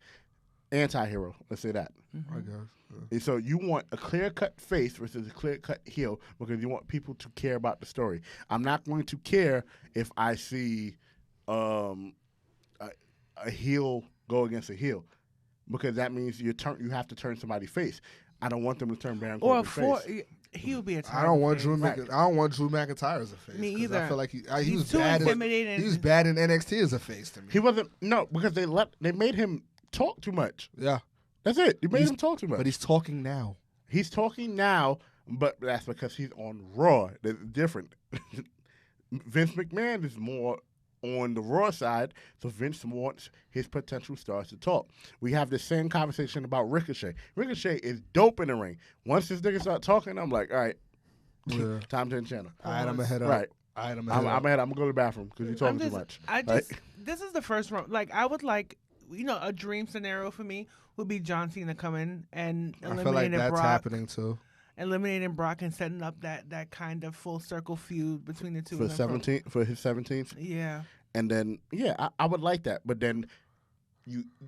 anti-hero. Let's say that. I guess. Yeah. And so you want a clear-cut face versus a clear-cut heel because you want people to care about the story. I'm not going to care if I see a heel go against a heel because that means you have to turn somebody face. I don't want them to turn Baron Or Corbin's face. he would be a I don't want Drew. Right. I don't want Drew McIntyre as a face. Me 'cause either. I feel like he He's was too bad. intimidating. He was bad in NXT as a face to me. He wasn't because they made him talk too much. Yeah, That's it. You made him talk too much. but he's talking now. He's talking now, but that's because he's on Raw. That's different. Vince McMahon is more on the Raw side, so Vince wants his potential stars to talk. We have the same conversation about Ricochet. Ricochet is dope in the ring. Once this nigga start talking, I'm like, all right, Yeah. time to end channel. All right, I'm head up. Right. All right, I'm I'm head up. gonna go to the bathroom because you're talking too much. This is the first one. Like, I would like, a dream scenario for me would be John Cena coming and I feel like eliminating that's Brock. happening too. Eliminating Brock and setting up that kind of full circle feud between the two. For of them. his 17th. Yeah. And then, I would like that. But then,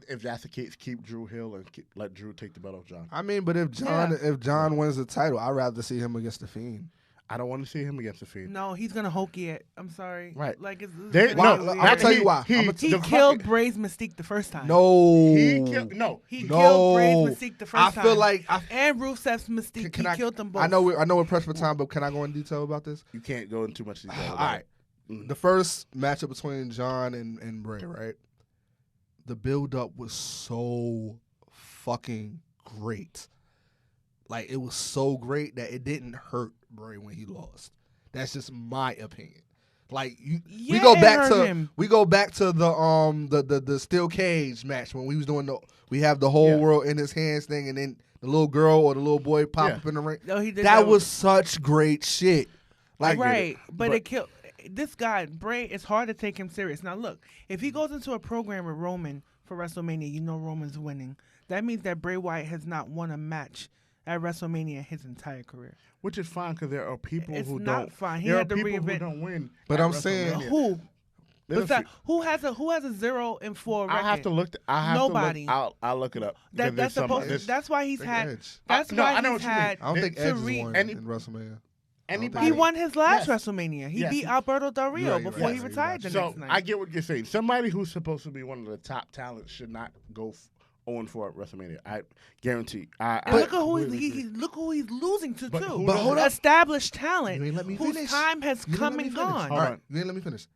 if that's the case, keep Drew Hill and let Drew take the belt off John. I mean, but if John wins the title, I'd rather see him against the Fiend. I don't want to see him against the Fiend. No, he's gonna hokey it. I'm sorry. Right. Like it's They- gonna no, be weird. I'll tell you why. He He killed Bray's Mystique the first time. No, He killed. No, He No. killed Bray's Mystique the first I time. feel like and Rusev's Mystique. can he I killed them both. I know we're pressed for time, but can I go in detail about this? you can't go into too much detail. All right. The first matchup between John and Bray, right? The build-up was so fucking great. Like, it was so great that it didn't hurt Bray when he lost. That's just my opinion. Like, we Yeah, go it back hurt to him. the steel cage match when we was doing we have the whole world in his hands thing, and then the little girl or the little boy pop up in the ring. No, he did That was such great shit. Like, right, but But- it killed this guy. Bray. It's hard to take him serious. Now look, if he goes into a program with Roman for WrestleMania, Roman's winning. That means that Bray Wyatt has not won a match at WrestleMania his entire career. Which is fine because there are people It's who not don't. fine. He There are had to people who reinvent- don't win. But at I'm saying- WrestleMania. Who? There's a Besides, few- who has a 0-4 record? I have to look. I have Nobody. To look. I'll look it up. because That's there's some- supposed. there's- That's why he's Think had. Edge. That's No, why I know he's what you mean. had. I don't think to Edge has re- won any- in WrestleMania. anybody. He won his last Yes. WrestleMania. He Yes. beat Alberto Del Rio Right, before right, he right, retired the So next night. I get what you're saying. Somebody who's supposed to be one of the top talents should not go 0-4 at WrestleMania. I guarantee. And look at who look who he's losing to But too. who But hold up. Established talent You ain't let me whose finish. time has You didn't come let me and finish. gone. All Hold right, on. you didn't let me finish.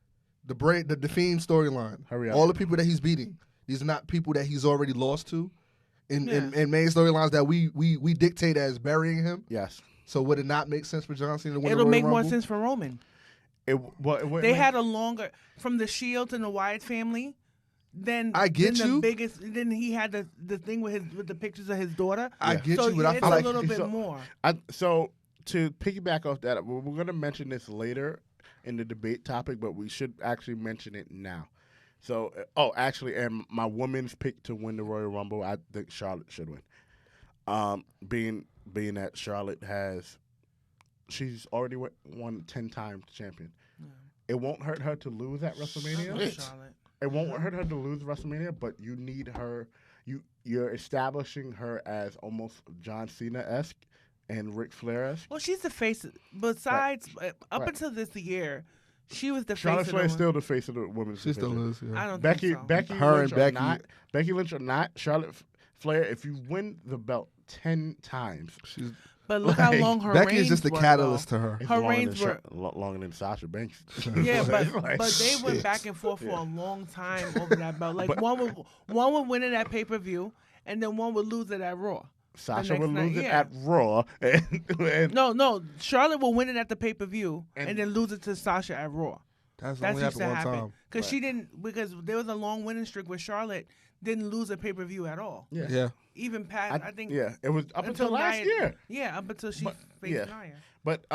The Fiend storyline. Hurry up. All the people that he's beating, these are not people that he's already lost to. In Yeah. main storylines that we dictate as burying him. Yes. So would it not make sense for John Cena to win It'll the Royal make Rumble? more sense for Roman. It wouldn't They make- had a longer from the Shield and the Wyatt family. Then I get then you. The biggest. Then he had the thing with the pictures of his daughter. I get so you, but I it's feel a like little bit so- more. So to piggyback off that, we're going to mention this later in the debate topic, but we should actually mention it now. So, and my woman's pick to win the Royal Rumble, I think Charlotte should win. Being that Charlotte she's already won 10 times champion. It won't hurt her to lose at I WrestleMania. love Charlotte. It won't hurt her to lose WrestleMania, but you need her. You're establishing her as almost John Cena-esque and Ric Flair-esque. Well, she's the face. Besides, up Right. until this year, she was the Charlotte face Flair is of the still the face of the women's She still division. is. I Yeah. don't Becky, think so. Becky, Her Lynch and Becky. or not. Becky Lynch or not. Charlotte Flair. If you win the belt 10 times, She's But look how Like, long her Becky reigns is just the were, catalyst though. to her. It's Her longer reigns than were. longer than Sasha Banks. Yeah, Like, but they went shit. back and forth for a long time over that belt. Like But- one would win it at pay per view, and then one would lose it at Raw. Sasha next would night, lose it yeah. at Raw, and No, Charlotte will win it at the pay per view, And- and then lose it to Sasha at Raw. That's That's only used to happened one happen time. because Right. she didn't because there was a long winning streak where Charlotte didn't lose a pay per view at all. Yeah. Even past, I think. yeah, it was up until last Nia, year. Yeah, up until she But- faced yeah. Nia. But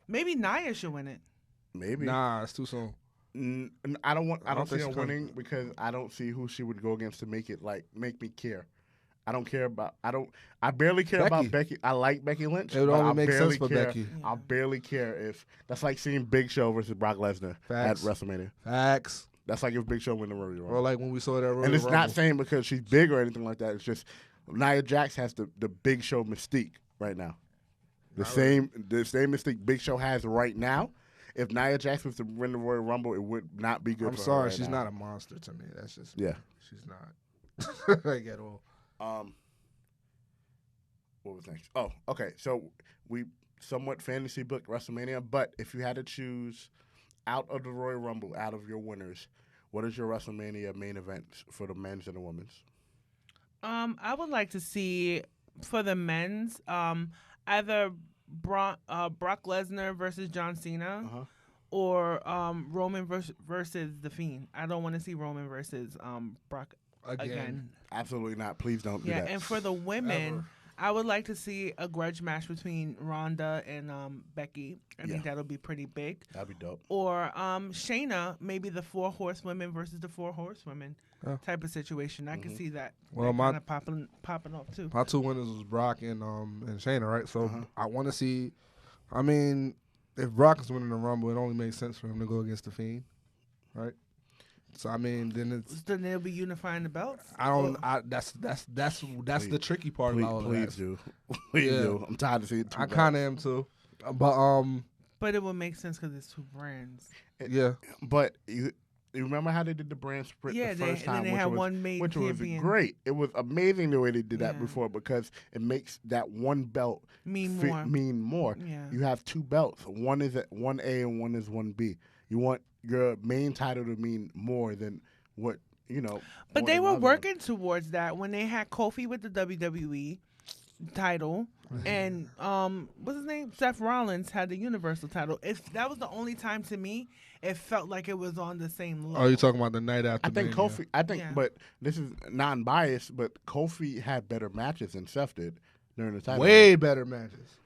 Maybe Nia should win it. maybe Nah, it's too soon. I don't I don't see think her she comes. winning because I don't see who she would go against to make it make me care. I don't care about. I barely care about Becky. Becky. I like Becky Lynch. It would but only I make barely sense for care. Becky. Yeah. I barely care if that's like seeing Big Show versus Brock Lesnar Facts. at WrestleMania. Facts. That's like if Big Show win the Royal Rumble. Or like when we saw that Royal And it's Rumble. not saying because she's big or anything like that. It's just Nia Jax has the Big Show mystique right now. The same mystique Big Show has right now. If Nia Jax was to win the Royal Rumble, it would not be good. I'm for sorry, her right she's now. not a monster to me. That's just Yeah. she's not like at all. What was next? Oh, okay. So we somewhat fantasy booked WrestleMania, but if you had to choose out of the Royal Rumble, out of your winners, what is your WrestleMania main event for the men's and the women's? I would like to see for the men's, either Brock Lesnar versus John Cena, Uh-huh. or Roman versus The Fiend. I don't want to see Roman versus Brock again. Absolutely not. Please don't do Yeah, that. and for the women, Ever. I would like to see a grudge match between Ronda and Becky. I think that'll be pretty big. That'd be dope. Or Shayna, maybe the 4 horsewomen versus the 4 horsewomen Yeah. type of situation. I can see that. Well, that my- kinda popping off too. My two winners was Brock and Shayna, right? So I want to see. I mean, if Brock is winning the Rumble, it only makes sense for him to go against the Fiend, right? So I mean, then it's Then they'll be unifying the belts. I don't. That's the tricky part Please, about all of please that. do. Please Yeah. do. I'm tired of seeing two I kind of am too, but But it will make sense because it's 2 brands. yeah. But you remember how they did the brand split Yeah, the they- first and then time, they which had was, one made which was champion. great. It was amazing the way they did that Yeah. before because it makes that one belt Mean fit- more. mean more. Yeah. You have 2 belts. One is at 1A and one is 1B. You want your main title to mean more than what But more they than were other working towards that when they had Kofi with the WWE title, and what's his name? Seth Rollins had the Universal title. If that was the only time to me, it felt like it was on the same level. Oh, you talking about the night after? I think Mania. Kofi. I think, Yeah. but this is non-biased. But Kofi had better matches than Seth did during the title. way better matches.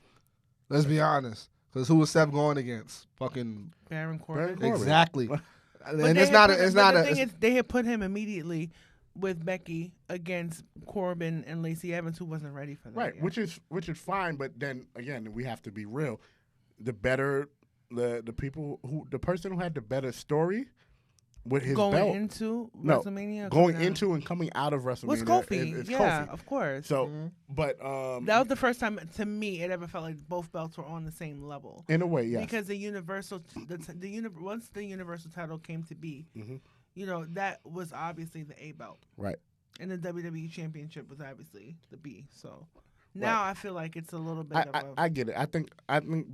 Let's be honest, because who was Seth going against? Fucking Baron Corbin. Corbin. exactly. But And they it's had not. put- It's but not the a. thing it's- is, they had put him immediately with Becky against Corbin and Lacey Evans, who wasn't ready for that. Right, yet. which is fine, but then again, we have to be real. The better the people the person who had the better story with his going belt into No, WrestleMania, or going coming out? into and coming out of WrestleMania was Kofi. is Yeah, Kofi. of course. So, but That was the first time to me it ever felt like both belts were on the same level. in a way, yes. Because the Universal, once the Universal title came to be, Mhm. that was obviously the A belt, Right. and the WWE Championship was obviously the B. So now I feel like it's a little bit of a. I get it. I think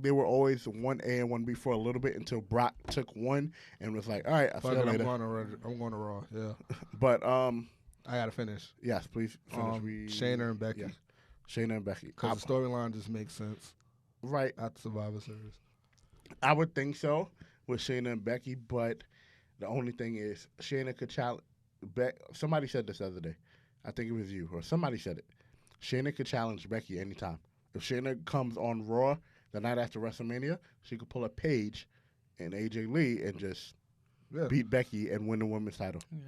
they were always 1A and 1B for a little bit until Brock took one and was like, "All right, I'll see Fuck you it, later." I'm going to Raw. Yeah, But I gotta finish. yes, please finish. Shayna and Becky. Yeah. Shayna and Becky. Because the storyline just makes sense Right. at the Survivor Series. I would think so with Shayna and Becky, but the only thing is Shayna could challenge. Somebody said this the other day. I think it was you or somebody said it. Shayna could challenge Becky anytime. If Shayna comes on Raw the night after WrestleMania, she could pull a Paige and AJ Lee and just Yeah. beat Becky and win the women's title. Yeah,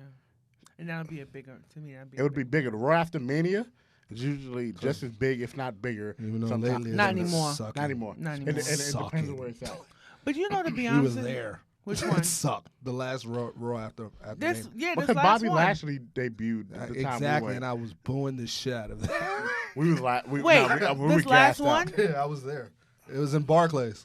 and that would be a bigger to me. That'd be It would be bigger. The Raw after Mania is usually just as big, if not bigger. Even though sometimes. lately it's Not been anymore. sucking. Not anymore. Not And anymore. it depends Sucking. on where it's at. But to be We honest, was with- there. Which It one? sucked. The last Raw after This Mania. this Because last Bobby one. Lashley debuted at the time Exactly, we and went. I was booing the shit out of that. We was like, we, Wait, nah, we this were last gassed out. one? yeah, I was there. It was in Barclays.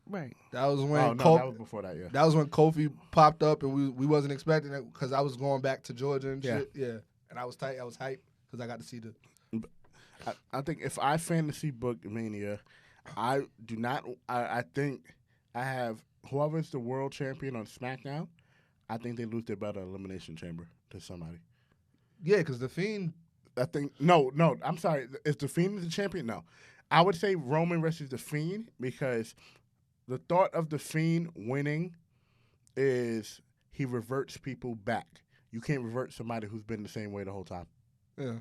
Right. That was when Oh no, Kofi, that was before that. Yeah. that was when Kofi popped up, and we wasn't expecting it because I was going back to Georgia and Yeah. shit. Yeah, and I was tight. I was hyped because I got to see the. I think if I fantasy book Mania, I do not. I think I have whoever's the world champion on SmackDown. I think they lose their belt at Elimination Chamber to somebody. Yeah, because the Fiend. I think no. I'm sorry. Is the Fiend the champion? No, I would say Roman versus the Fiend because the thought of the Fiend winning is he reverts people back. You can't revert somebody who's been the same way the whole time. Yeah.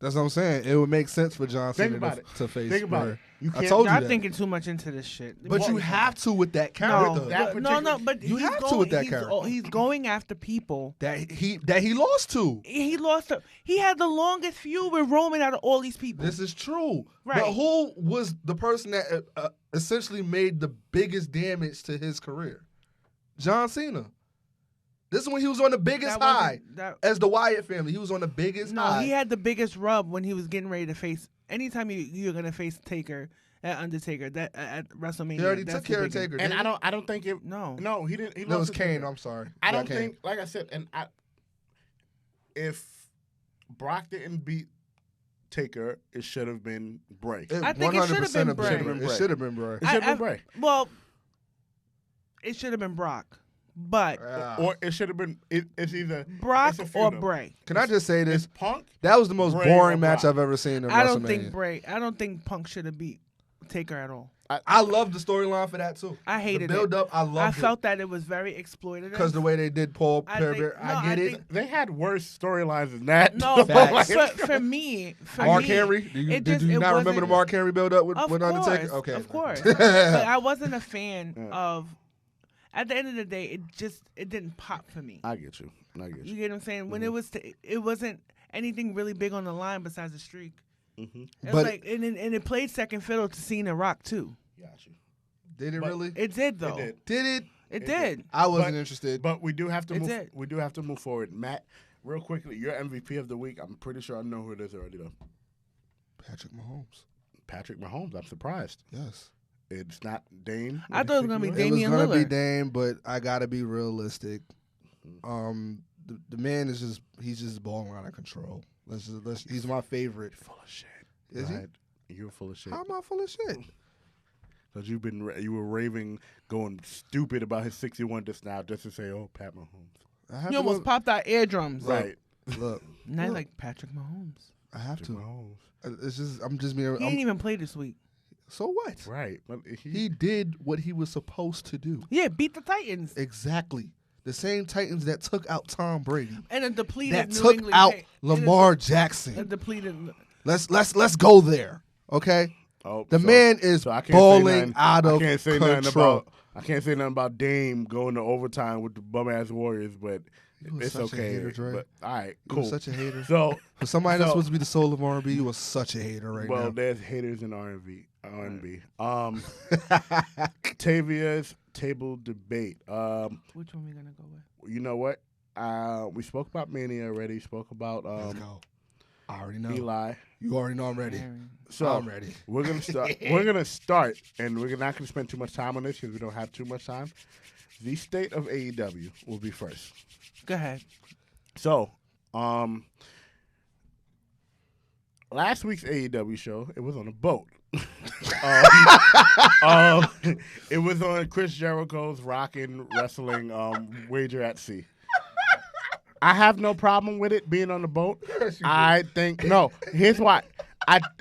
That's what I'm saying. It would make sense for John Think Cena about it. to face. Think about Bray. it. You I can't. told you Y'all that. thinking too much into this shit. But you have to with that No, character. that but You he's have to going, with that he's, character. he's going after people. that he lost to. He lost. He had the longest feud with Roman out of all these people. This is true. Right. But who was the person that essentially made the biggest damage to his career? John Cena. This is when he was on the biggest That wasn't- high that- as the Wyatt family. He was on the biggest No, high. he had the biggest rub when he was getting ready to face. Anytime you're gonna face Taker at Undertaker that at WrestleMania, He already that's took the care of biggest- Taker. And didn't I don't think it. No, No, he didn't. He That was lost to Kane. Taker. I'm sorry. I don't Kane. think, like I said, if Brock didn't beat Taker, it should have been Bray. I think it should have been Bray. It should have been Bray. It should have been Bray. Well, it should have been Brock, but Or it should have been. It's either Brock it's a or feud. Bray. Can I just say this? It's Punk. That was the most Bray or boring match Brock. I've ever seen in I WrestleMania. don't think Bray. I don't think Punk should have beat Taker at all. I love the storyline for that too. I hated the build it. up. I loved I it felt that it was very exploitative. because the way they did Paul I Bearer. think- no, I get I it. think- They had worse storylines than that. No, Facts. but for me, Mark me, Henry. Do you, it did just- you it not remember the wasn't- Mark Henry build up with Of Undertaker? course, Okay, of course. But I wasn't a fan of. At the end of the day, it didn't pop for me. I get you. You get what I'm saying? When it wasn't anything really big on the line besides the streak. It was But- like, and it played second fiddle to Cena Rock too. Got you. Did it really? It did though. It Did it? It did. I wasn't But- interested. But we do have to It's move. it. We do have to move forward. Matt, real quickly, your MVP of the week. I'm pretty sure I know who it is already though. Patrick Mahomes. Patrick Mahomes. I'm surprised. Yes. It's not Dame. I thought it was gonna be It Damian was gonna be Lillard. Dame, but I gotta be realistic. The man is he's just balling out of control. He's my favorite. Full of shit. Is he? Right? You're full of shit. How am I full of shit? Because you were raving, going stupid about his 61 just now, just to say, oh, Pat Mahomes. I have You to almost look, popped out eardrums. Right. look. Not look, like Patrick Mahomes. I have Patrick to. Mahomes. It's just I'm just being. He didn't even play this week. So what? Right. But He did what he was supposed to do. Yeah, beat the Titans Exactly. The same Titans that took out Tom Brady. and a depleted That New took England out team. Lamar A Jackson. depleted. Let's go there. Okay? oh, The so- man is so I can't say balling nothing- out of I can't say control. nothing about. I can't say nothing about Dame going to overtime with the bum ass Warriors, but You was it's such a okay. hater, Dre. But all right, You cool. were such a hater. So For somebody that's so- supposed to be the soul of R&B, you was such a hater right well, now. there's haters in R&B. Tavia's table debate. Which one we gonna go with? You know what? We spoke about Mania already. Spoke about Let's go. I already know. Eli. You already know I'm ready. Aaron. So I'm ready. we're gonna start. We're gonna start, and we're not gonna spend too much time on this because we don't have too much time. The state of AEW will be first. Go ahead. So, last week's AEW show, it was on a boat. It was on Chris Jericho's Rockin' Wrestling Wager at Sea. I have no problem with it being on the boat. I think no. Here's why.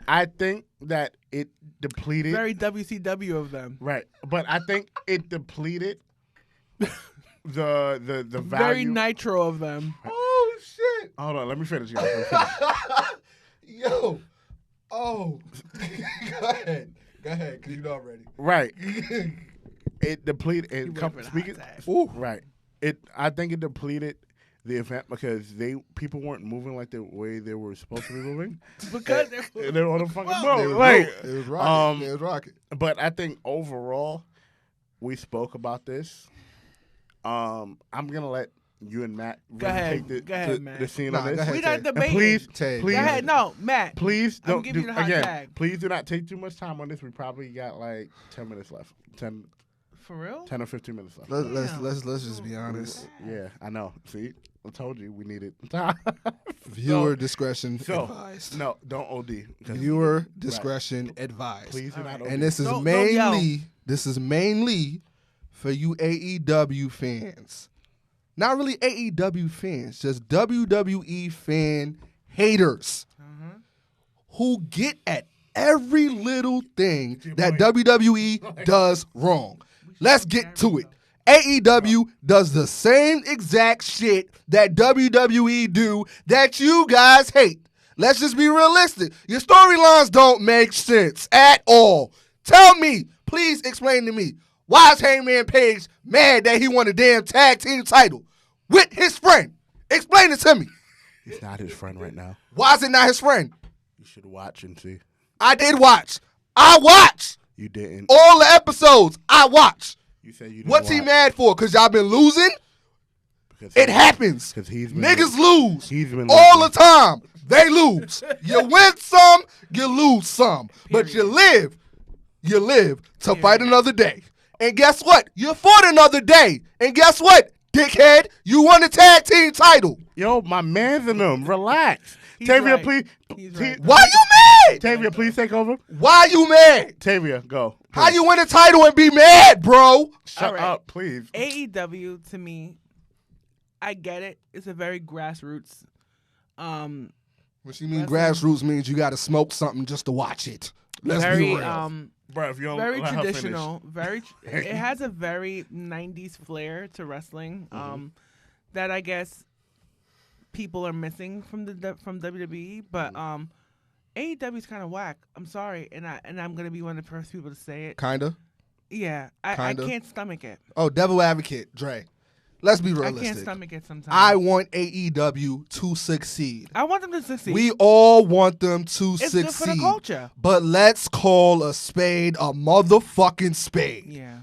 I think that it depleted. Very WCW of them. Right, but I think it depleted the value. Very nitro of them. Oh, shit. Hold on, let me finish, guys. Let me finish. Yo. Oh. Go ahead. Go ahead, because you know I'm ready. Right. It depleted. You It went come, for the speaking. hot tag. Ooh, right. I think it depleted the event because people weren't moving like the way they were supposed to be moving. Because They were on a fucking It boat. was, Like, it was rocking. It was rocking. but I think overall, we spoke about this. I'm gonna let you and Matt Go ahead. take the, Go ahead, the, Matt. the scene Nah, on this. go ahead. we not And debating. And please, Tay, please, Go ahead. No, Matt. please I'm don't giving do, you the hot again. tag. Please do not take too much time on this. We probably got like 10 minutes left. 10 For real? or 15 minutes left. Let's Damn. let's just be honest. Yeah, I know. See, I told you we needed time. Viewer discretion So advised. no, don't OD. Viewer discretion advised. Please do not OD. And this is Don't mainly for you AEW fans. Not really AEW fans, just WWE fan haters who get at every little thing that WWE does wrong. Let's get to it. AEW does the same exact shit that WWE do that you guys hate. Let's just be realistic. Your storylines don't make sense at all. Tell me, please explain to me, why is Hangman Page mad that he won a damn tag team title with his friend? Explain it to me. He's not his friend right now. Why is it not his friend? You should watch and see. I did watch. I watched You didn't. all the episodes. I watched. You said you didn't. What's he watch mad for? Because y'all been losing? because It happens. Because he's been Niggas lose He's been all losing. the time. They lose. You win some, you lose some. But you live to fight another day. And guess what? You fought another day. And guess what, dickhead? You won the tag team title. Yo, my man's in them. Relax. He's Tavia, right. please. He's right. Why you mad? Tavia, please take over. Why you mad? Tavia, go. How Please. you win a title and be mad, bro? Shut All right. up, please. AEW to me, I get it. It's a very grassroots. What you mean Wrestling. grassroots means you got to smoke something just to watch it. Let's very be real. Bro, if you don't very let her finish. traditional. It has a very '90s flair to wrestling. That I guess people are missing from from WWE, but AEW is kind of whack. I'm sorry, and I'm gonna be one of the first people to say it. Kinda. Yeah, I Kinda. can't stomach it. Oh, devil advocate, Dre. Let's be I realistic. can't stomach it sometimes. I want AEW to succeed. I want them to succeed. We all want them to it's succeed. good for the culture. But let's call a spade a motherfucking spade. Yeah,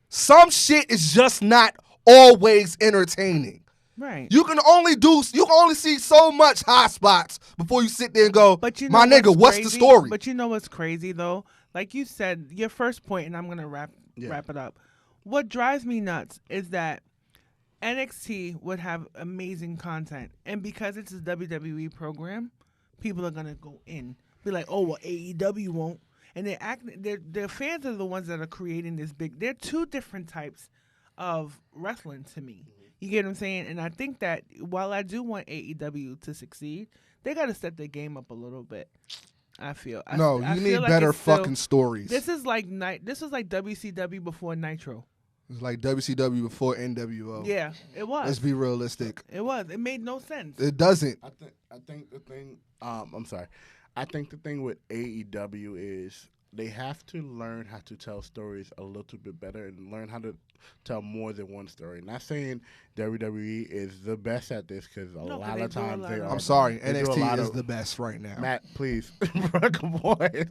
Some shit is just not always entertaining. right. You can only see so much hot spots before you sit there and go, But you know my nigga, what's the crazy? story? But you know what's crazy though? Like you said, your first point, and I'm gonna wrap it up. What drives me nuts is that NXT would have amazing content, and because it's a WWE program, people are gonna go in, be like, "Oh, well, AEW won't," and their fans are the ones that are creating this big. They're two different types of wrestling to me. You get what I'm saying? And I think that while I do want AEW to succeed, they got to step their game up a little bit. I feel. No, I you feel need like better it's still- fucking stories. This is like WCW before Nitro. It's like WCW before NWO. Yeah, it was. Let's be realistic. It was. It made no sense. It doesn't. I think the thing. I'm sorry. I think the thing with AEW is they have to learn how to tell stories a little bit better and learn how to tell more than one story. Not saying WWE is the best at this because a No, 'cause lot they of do a times lot they of- are. I'm sorry. They do a NXT lot is of- the best right now. Matt, please, bro, come on.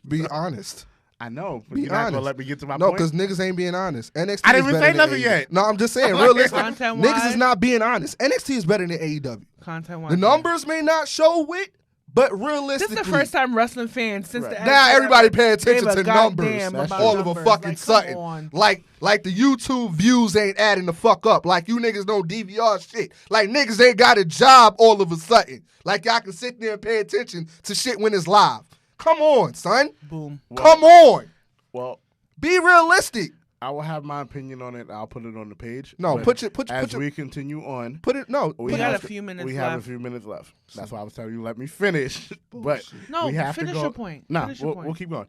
Be honest. I know, but Be you're not honest. gonna let me get to my No, point. because niggas ain't being honest. NXT I didn't is even better say than nothing AEW. yet. No, I'm just saying, realistic. Content-wise- Niggas is not being honest. NXT is better than AEW. Content. The numbers may not show it, but This realistically, is the first time wrestling fans since Right. the now everybody pay gave attention a to goddamn numbers. That's about true. All of a numbers. fucking Like, come sudden. on. Like the YouTube views ain't adding the fuck up. Like you niggas don't DVR shit. Like niggas ain't got a job all of a sudden. Like y'all can sit there and pay attention to shit when it's live. Come on, son. Boom. Come on. Well, Be realistic. I will have my opinion on it. I'll put it on the page. No, But put as your we continue on. put it no. We put got it- a few minutes We have a left. few minutes left. That's why I was telling you let me finish. But No, we have finish to go. your point. No, Finish your we'll, point. we'll keep going.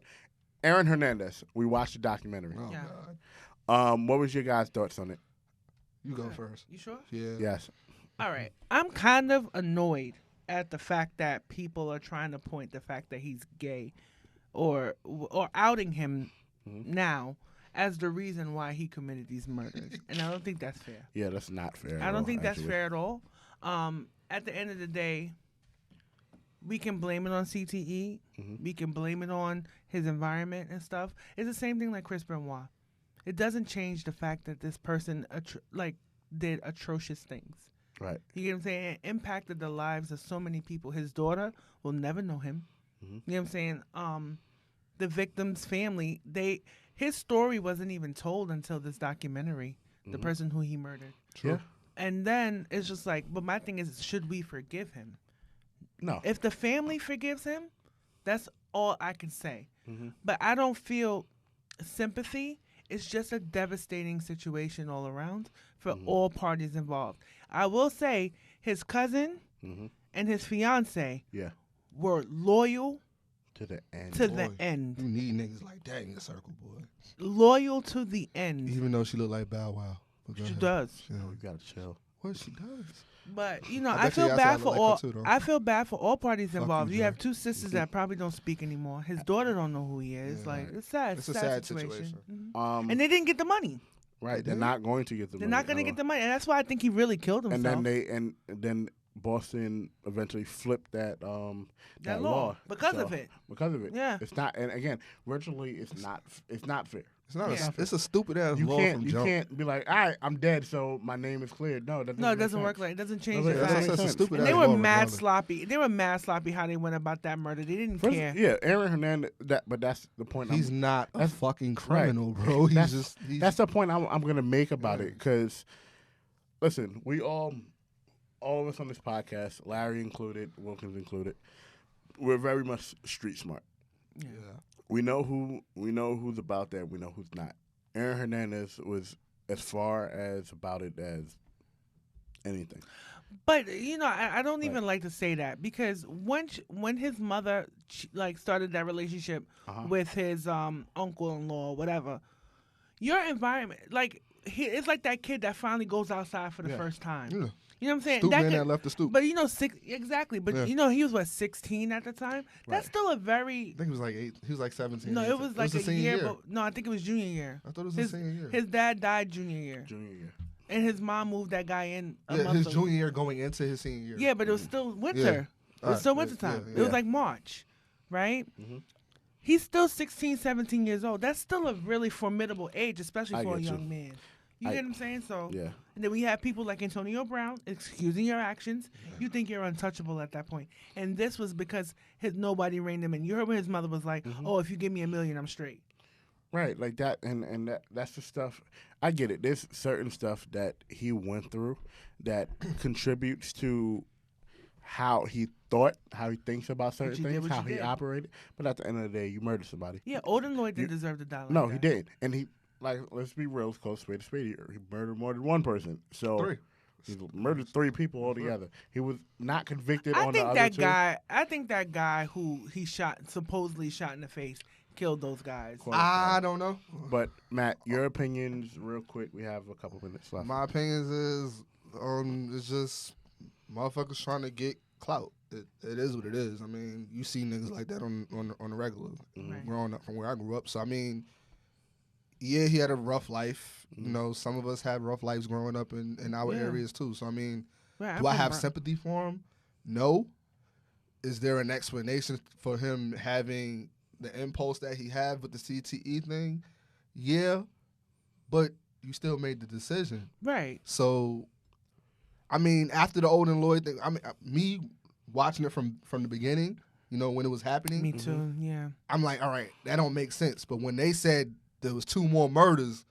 Aaron Hernandez. We watched the documentary. Oh, Yeah. God. What was your guys' thoughts on it? You go first. You sure? Yeah. Yes. All right. I'm kind of annoyed at the fact that people are trying to point the fact that he's gay or outing him now as the reason why he committed these murders. And I don't think that's fair. Yeah, that's not fair. I don't think that's fair at all. At the end of the day, we can blame it on CTE. We can blame it on his environment and stuff. It's the same thing like Chris Benoit. It doesn't change the fact that this person did atrocious things. Right. You get what I'm saying? It impacted the lives of so many people. His daughter will never know him. You know what I'm saying? The victim's family, his story wasn't even told until this documentary, the person who he murdered. True. And then it's just like, but my thing is, should we forgive him? No. If the family forgives him, that's all I can say. Mm-hmm. But I don't feel sympathy. It's just a devastating situation all around for all parties involved. I will say his cousin and his fiance were loyal to the end. to the end. You need niggas like that in your circle, boy. Loyal to the end. Even though she look like Bow Wow. But go She ahead. does. You gotta chill. What she does? But I I bet you feel y'all bad say I for look like all. her too, though. I feel bad for all parties Fuck involved. you, You have Jay. two sisters that probably don't speak anymore. His daughter don't know who he is. Yeah. Like it's sad. It's a sad situation. Mhm. And they didn't get the money. Right, they're not going to get the They're money. not going to get the money, and that's why I think he really killed himself. And then then Boston eventually flipped that law because of it. Because of it, Yeah. It's not, and again, virtually, it's not fair. It's not. Yeah. It's a stupid ass You law can't from you jump. can't be like, all right, I'm dead, so my name is cleared. No, that No, it make doesn't sense. work like it. Doesn't change Doesn't the make facts. That's a sense. stupid And ass they were law mad regardless. sloppy. They were mad sloppy how they went about that murder. They didn't First, care. yeah, Aaron Hernandez. But that's the point. He's not a that's- fucking criminal, bro. He's that's, just. that's the point I'm gonna make about it. Because listen, we all of us on this podcast, Larry included, Wilkins included, we're very much street smart. Yeah. We know who's about that. We know who's not. Aaron Hernandez was as far as about it as anything. But I don't even like to say that because when his mother started that relationship with his uncle-in-law or whatever, your environment it's like that kid that finally goes outside for the first time. Yeah. You know what I'm saying? Stoop That man kid- that left the stoop. But exactly. But Yeah. he was 16 at the time. That's still a very I think he was like 8. He was like 17. no. It was like the a senior year. But, no, I think it was junior year. I thought it was his, the senior year. His dad died junior year, Junior year. and his mom moved that guy in. His junior year going into his senior year. Yeah, but it was still winter. Yeah. It was Alright, still yeah, winter time. yeah, It was yeah. like March, right? Mm-hmm. He's still 16, 17 years old. That's still a really formidable age, especially I for a get you. young man. You get what I'm saying? So, Yeah. and then we have people like Antonio Brown excusing your actions. You think you're untouchable at that point. And this was because nobody reined him in. You heard when his mother was like, oh, if you give me $1 million, I'm straight. Right, like that, and that's the stuff. I get it. There's certain stuff that he went through that contributes to how he thought, how he thinks about certain you did things, what how you he did. operated. But at the end of the day, you murdered somebody. Yeah, Odin Lloyd didn't deserve to die like No, that. he didn't, and he let's be real, it's close spade to spade here. He murdered more than one person. So 3. he murdered 3 people altogether. He was not convicted on the think other that 2. I think that guy who he supposedly shot in the face, killed those guys. I don't know. But Matt, your opinions, real quick. We have a couple minutes left. My opinions is it's just motherfuckers trying to get clout. It is what it is. I mean, you see niggas like that on the regular Right. growing up from where I grew up. So I mean, yeah, he had a rough life. You know, some of us had rough lives growing up in our Yeah. areas too. So I mean, Right, do I I'm have from sympathy for him? No. Is there an explanation for him having the impulse that he had with the CTE thing? Yeah, but you still made the decision. Right. So, I mean, after the Odin Lloyd thing, I mean, me watching it from the beginning, you know, when it was happening, Me too. Yeah. I'm like, all right, that don't make sense. But when they said there was 2 more murders,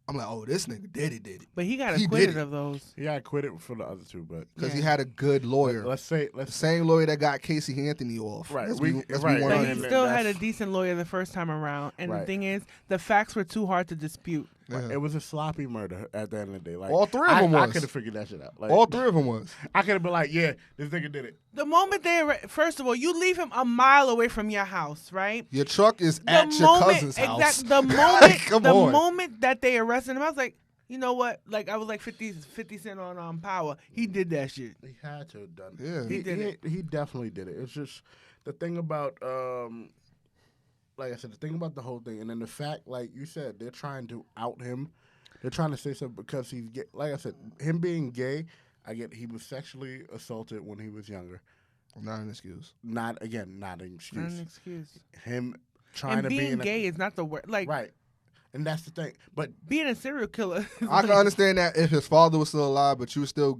I'm like, oh, this nigga did it. But he got He acquitted did it. of those. He got acquitted for the other 2, but Because he Yeah. had a good lawyer. let's say The same lawyer that got Casey Anthony off. Right, Let's we- be right, But 100. he and still had a that's- decent lawyer the first time around. And the Right. thing is, the facts were too hard to dispute. Yeah. it was a sloppy murder at the end of the day. Like All 3 of them I was. could have figured that shit out. Like, All 3 of them was. I could have been like, yeah, this nigga did it. The moment first of all, you leave him a mile away from your house, right? Your truck is at your cousin's house. The moment, Come the on. moment that they arrested him, I was like, you know what? Like I was like 50 Cent on Power. He did that shit. He had to have done it. Yeah. He did it. He definitely did it. It's just the thing about, like I said, the thing about the whole thing, and then the fact, like you said, they're trying to out him. They're trying to say something because he's gay. Like I said, him being gay, I get he was sexually assaulted when he was younger. Not an excuse. Not an Not excuse. an excuse. Him trying And to be being in gay is not the word. Like right, and that's the thing. But being a serial killer. I can understand that if his father was still alive, but you were still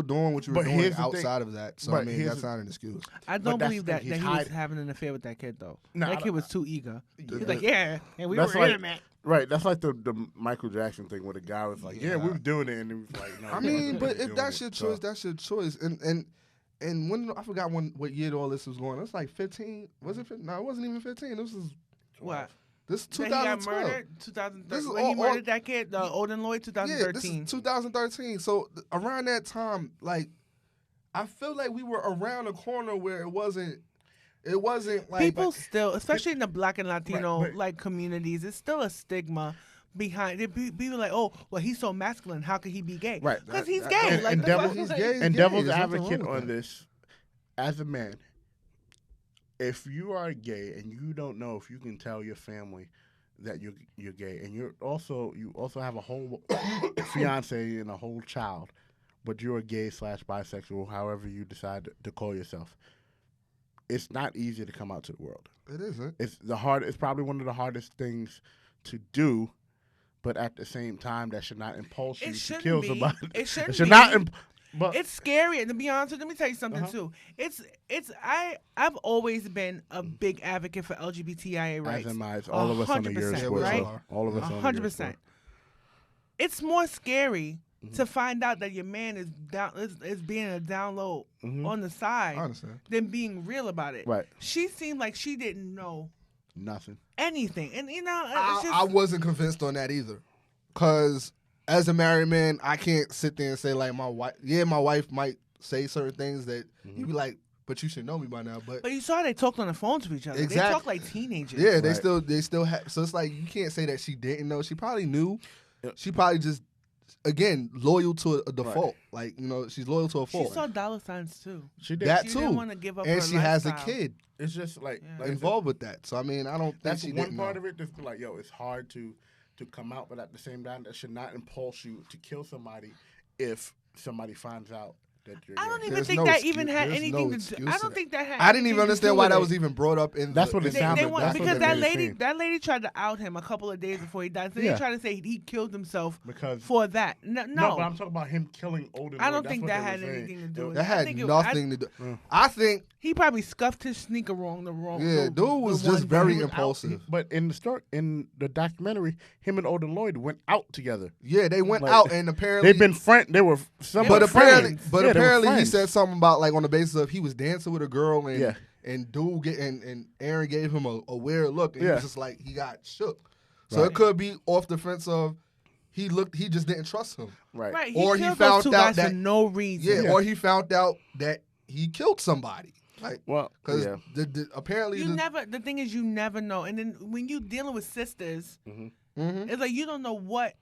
doing what you were But doing here's the outside of that. So but I mean, here's that's the- not an excuse. I But don't that's believe the that, thing, that he's he was hiding- having an affair with that kid though. No, that I kid don't- was too eager. He was Yeah. like, yeah, and we That's were like- intimate. right, that's like the Michael Jackson thing where the guy was like, yeah, we Yeah. were doing it, and he was like, no. I we mean, weren't but if doing that's it. your So- choice, that's your choice. And And when I forgot what year all this was going. It's like 15. Was it? No, it wasn't even 15. This was What? this That he got 2012. murdered 2013. This is When he all- murdered that kid, Odin Lloyd, Yeah, this 2013. is 2013. So around that time, like I feel like we were around a corner where it wasn't like People still, especially in the Black and Latino but- like communities, it's still a stigma behind it. People like, oh, well, he's so masculine. How could he be gay? Right. Because he's That- gay. and- Like and that's devil- what he's I'm gay. saying. And gay. devil's There's nothing advocate wrong with on that. this, as a man, if you are gay and you don't know if you can tell your family that you're gay, and you also have a whole fiance and a whole child, but you're a gay / bisexual, however you decide to call yourself, it's not easy to come out to the world. It isn't. It's probably one of the hardest things to do, but at the same time, that should not impulse you It to shouldn't kill be. somebody. It shouldn't should be. not. But It's scary. And to be honest, let me tell you something Uh-huh. too. I've always been a big advocate for LGBTIA rights. as am I. It's all of us on the Yerr 100%, Sports right? Show. All of us on the Yerr 100%. Sports. It's more scary Mm-hmm. to find out that your man is being a download on the I side understand. than being real about it. Right. She seemed like she didn't know Nothing. anything, and you know, it's just, I wasn't convinced on that either, because as a married man, I can't sit there and say like my wife. Yeah, my wife might say certain things that you be like, but you should know me by now. But you saw they talked on the phone to each other. They Exactly. talked like teenagers. Yeah, they Right. still have. So it's like you can't say that she didn't know. She probably knew. Yep. She probably just, again, loyal to a default. Like, you know, she's loyal to a She fault. saw dollar signs too. She did. That She too. didn't want to give up her And she has a lifestyle. kid It's just like, Yeah. like I said, involved with that. So I mean, I don't think that's she one didn't part know. of it. Just be like, yo, it's hard to come out, but at the same time, that should not impulse you to kill somebody if somebody finds out that you're. I gay. don't even There's think no that excuse- even had there's anything no to do. excuse I to don't that. think that had. I didn't anything even to understand do why with that it. was even brought up in. That's the, what it in the- sounded- They want, that's what because they that made it lady, seem. that lady tried to out him a couple of days before he died. So Yeah. they tried to say he killed himself Because for that. No, no, but I'm talking about him killing Odin. I don't Lloyd. That's think what that they had were saying. anything to do with That I had think it- nothing to do. I think, He probably scuffed his sneaker wrong. The wrong. yeah, the- dude the was one just day. very He was out- impulsive. But in the story, in the documentary, him and Odin Lloyd went out together. Yeah, they went Like, out and apparently They've been friends. They were some. But were apparently, friends. but Yeah, they were apparently, he friends. said something about like on the basis of he was dancing with a girl and Yeah. and dude and Aaron gave him a weird look and he Yeah. was just like he got shook. So Right. it could be off the fence of he just didn't trust him. right. Right. Or he he killed found those two out guys that- for no reason. Yeah, or he found out that he killed somebody. Like Well, because yeah. apparently You never. The thing is, you never know. And then when you dealing with sisters, Mhm. it's like you don't know what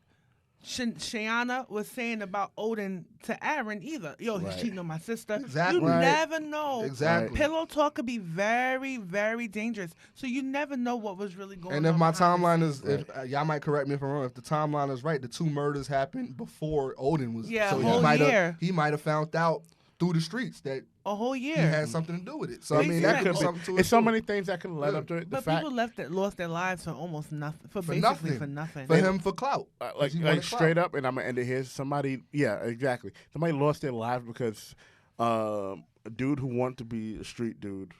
Shayana was saying about Odin to Aaron either. Yo, he's Right. cheating on my sister. Exactly. You Right. never know. exactly. Pillow talk could be very, very dangerous. So you never know what was really going on. And if my behind the timeline scenes. is, if y'all might correct me if I'm wrong, if the timeline is right, the two murders happened before Odin was. Yeah, so a whole year. he might have found out through the streets that a whole he year. had something to do with it. So I They mean, said that could it be could something to it. It's so too. many things that could have led Yeah. up to it. The But fact, people lost their lives for almost nothing. For basically nothing. for nothing. for him for clout. like he wanted straight clout. up, and I'm gonna end it here. Somebody, yeah, exactly. Somebody lost their lives because a dude who wanted to be a street dude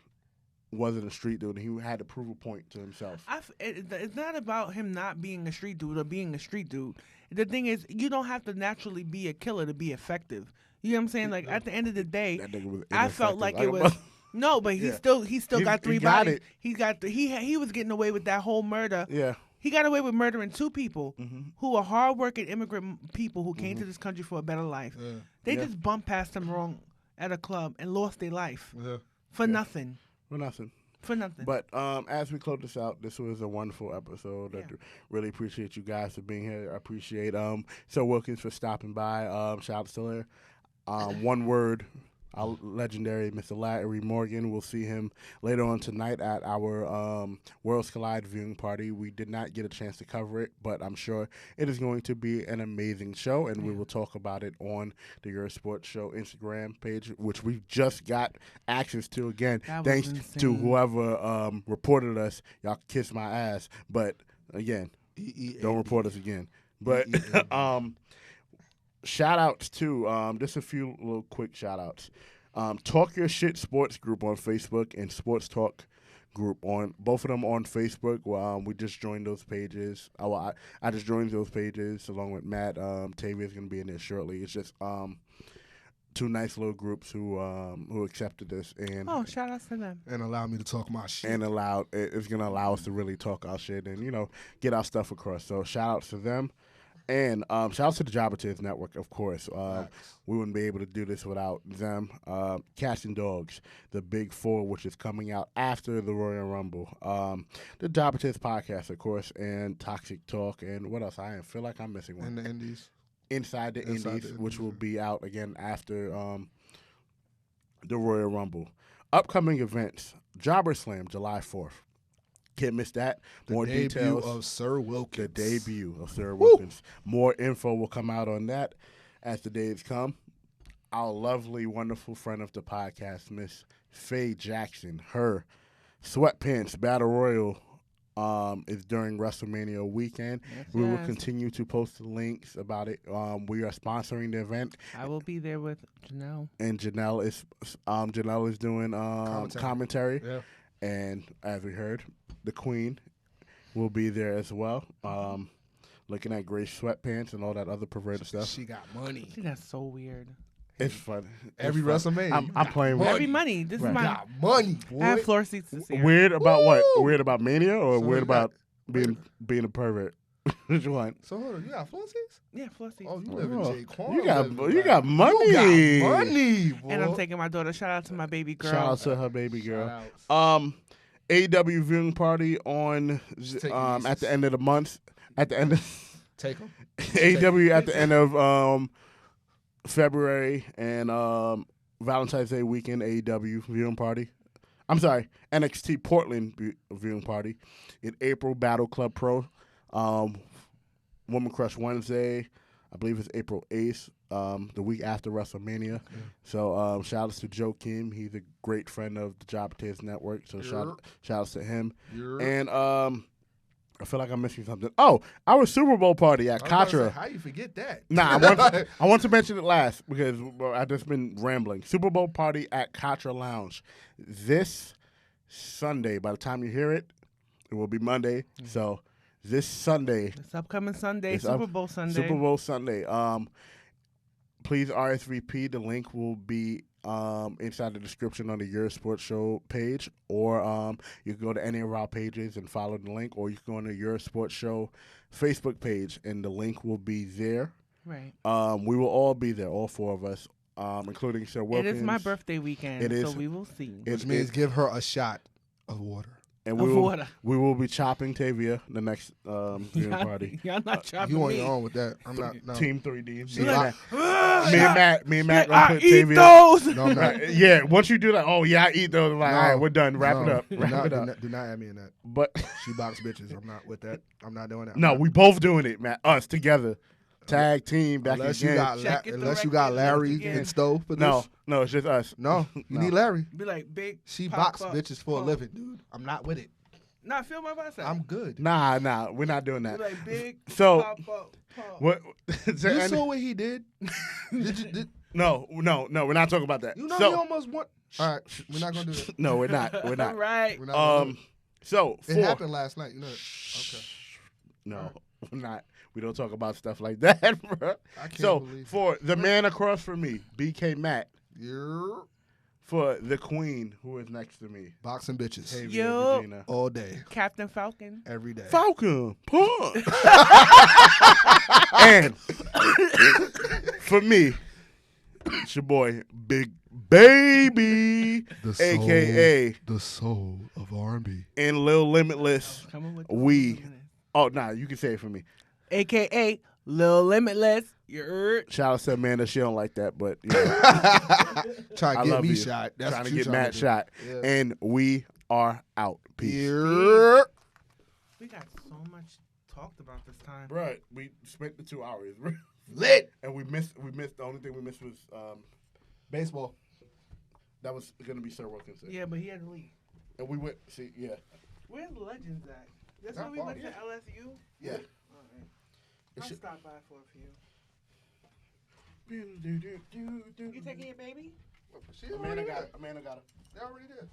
wasn't a street dude, and he had to prove a point to himself. It's not about him not being a street dude or being a street dude. The thing is, you don't have to naturally be a killer to be effective. You know what I'm saying? Like at the end of the day, That nigga was I felt ineffective. like I it don't was know. no, but he Yeah. still He- got three he got bodies. it. He was getting away with that whole murder. Yeah, He got away with murdering two people Mhm. who are hardworking immigrant people who came to this country for a better life. Yeah. They Yeah. just bumped past him wrong at a club and lost their life Yeah. for nothing. for nothing. For nothing. But as we close this out, this was a wonderful episode. I really appreciate you guys for being here. I appreciate Sir Wilkins for stopping by. Shout out to Still one word, our legendary Mr. Larry Morgan. We'll see him later on tonight at our Worlds Collide viewing party. We did not get a chance to cover it, but I'm sure it is going to be an amazing show, and we will talk about it on the Yerr Sports Show Instagram page, which we just got access to again. That was Thanks to insane. whoever reported us. Y'all can kiss my ass, but again, don't report us again. But shout outs to just a few little quick shout outs. Talk Your Shit Sports Group on Facebook and Sports Talk Group on both of them on Facebook. We just joined those pages. I just joined those pages along with Matt. Tavia's gonna be in there shortly. It's just two nice little groups who accepted this and Oh, shout outs to them. And allow me to talk my shit. and it's gonna allow us to really talk our shit and get our stuff across. So shout outs to them. And shout out to the Jobbers Network, of course. We wouldn't be able to do this without them. Cats and Dogs, the Big Four, which is coming out after the Royal Rumble. The Jobbers podcast, of course, and Toxic Talk. And what else? I feel like I'm missing one. And the Indies. Inside the Indies, which will be out again after the Royal Rumble. Upcoming events, Jobber Slam, July 4th. Can't miss that. More debut details. of Sir Wilkins. The debut of Sir Wilkins. More info will come out on that as the days come. Our lovely, wonderful friend of the podcast, Miss Faye Jackson, her Sweatpants Battle Royal is during WrestleMania weekend. Yes, We will yes. continue to post the links about it. We are sponsoring the event, I will be there with Janelle. and Janelle is doing commentary. Yeah. And as we heard, the Queen will be there as well. Looking at gray sweatpants and all that other perverted stuff. She got money. See, that's so weird. It's fun. Every It's fun. WrestleMania. I'm playing with Every money. This Right. is my. got money, boy. I have floor seats this year. Weird about what? Woo! Weird about Mania or So weird you got- about being a pervert? Which one? So hold on, you got floor seats? Yeah, floor seats. Oh, you live in Oh, J. Quan. you got living money. You got money, boy. And I'm taking my daughter. Shout out to my baby girl. Shout out to her baby girl. Shout-outs. AEW viewing party on Just take it at easy. the end of the month. At the end of Take them. AEW at the end of February and Valentine's Day weekend AEW viewing party. I'm sorry, NXT Portland viewing party. In April, Battle Club Pro. Woman Crush Wednesday. I believe it's April 8th, the week after WrestleMania. So shout outs to Joe Kim. He's a great friend of the Jobbers Network. So shout outs to him. And I feel like I'm missing something. Oh, our Super Bowl party at I was about to say, Katra. how you forget that? Nah, I want to mention it last because I've just been rambling. Super Bowl party at Katra Lounge this Sunday. By the time you hear it, it will be Monday. So this Sunday, This upcoming Sunday, It's Super up- Bowl Sunday. Super Bowl Sunday. Please RSVP. The link will be inside the description on the Yerr Sports Show page, or you can go to any of our pages and follow the link, or you can go on the Yerr Sports Show Facebook page, and the link will be there. Right. We will all be there, all four of us, including Sir It Wilkins. is my birthday weekend, It is. so we will see. Which means give her a shot of water. And Of water. we will be chopping Tavia the next viewing party. Y'all not chopping You on me. your own with that. I'm not. No. Team 3D. She Me and like, Matt. Me and Matt gonna I put eat Tavia. those. No, I'm not. Right. Yeah, once you do that, oh yeah, I eat those. I'm like, No. all right, we're done. Wrap it No. up. Wrap it up. Do not add me in that. But She box bitches. I'm not with that. I'm not doing that. no, we both doing it, Matt. Us together, tag team back Unless again. you got Check it unless you directly got Larry again. and Stove for no, this. no, it's just us. No, you No. need Larry. Be like big. She pop box up, bitches for a pop. living, dude. I'm not with it. Nah, feel my bicep. I'm good. Nah, we're not doing Be that. like big. So- pop up, pop. What? is there You any- saw what he did. Did no, we're not talking about that. you know so, he almost won. All right, we're not gonna do that. no, we're not. We're All not. right. We're not gonna do So it. It happened last night. You know. That. Okay. No, we're not. We don't talk about stuff like that, bro. I can't So believe for the man across from me, BK Matt. You're For the queen who is next to me, boxing bitches Tavia Yo. Regina. all day, Captain Falcon. every day. Falcon punch. And for me, it's your boy Big Baby, The aka the soul of R&B. in Lil Limitless. Coming with We. Oh, nah, you can say it for me. AKA Lil Limitless. Yerr. Shout out to Amanda. She don't like that, but you know, Trying I to get love me you. shot. That's trying what to you get Matt do. shot. Yeah. And we are out. Peace. You're We got so much talked about this time. Bruh, we spent the 2 hours. lit. And we missed the only thing we missed was Baseball. that was gonna be Sir Wilkins. Yeah, but he had to leave. And we went yeah. Where's the Legends at? That's Not when we far, went yeah. to LSU? Yeah. All right. It I'll should- stop by for a few. You You taking your baby? She Amanda already got did. it. Amanda got it. They already did.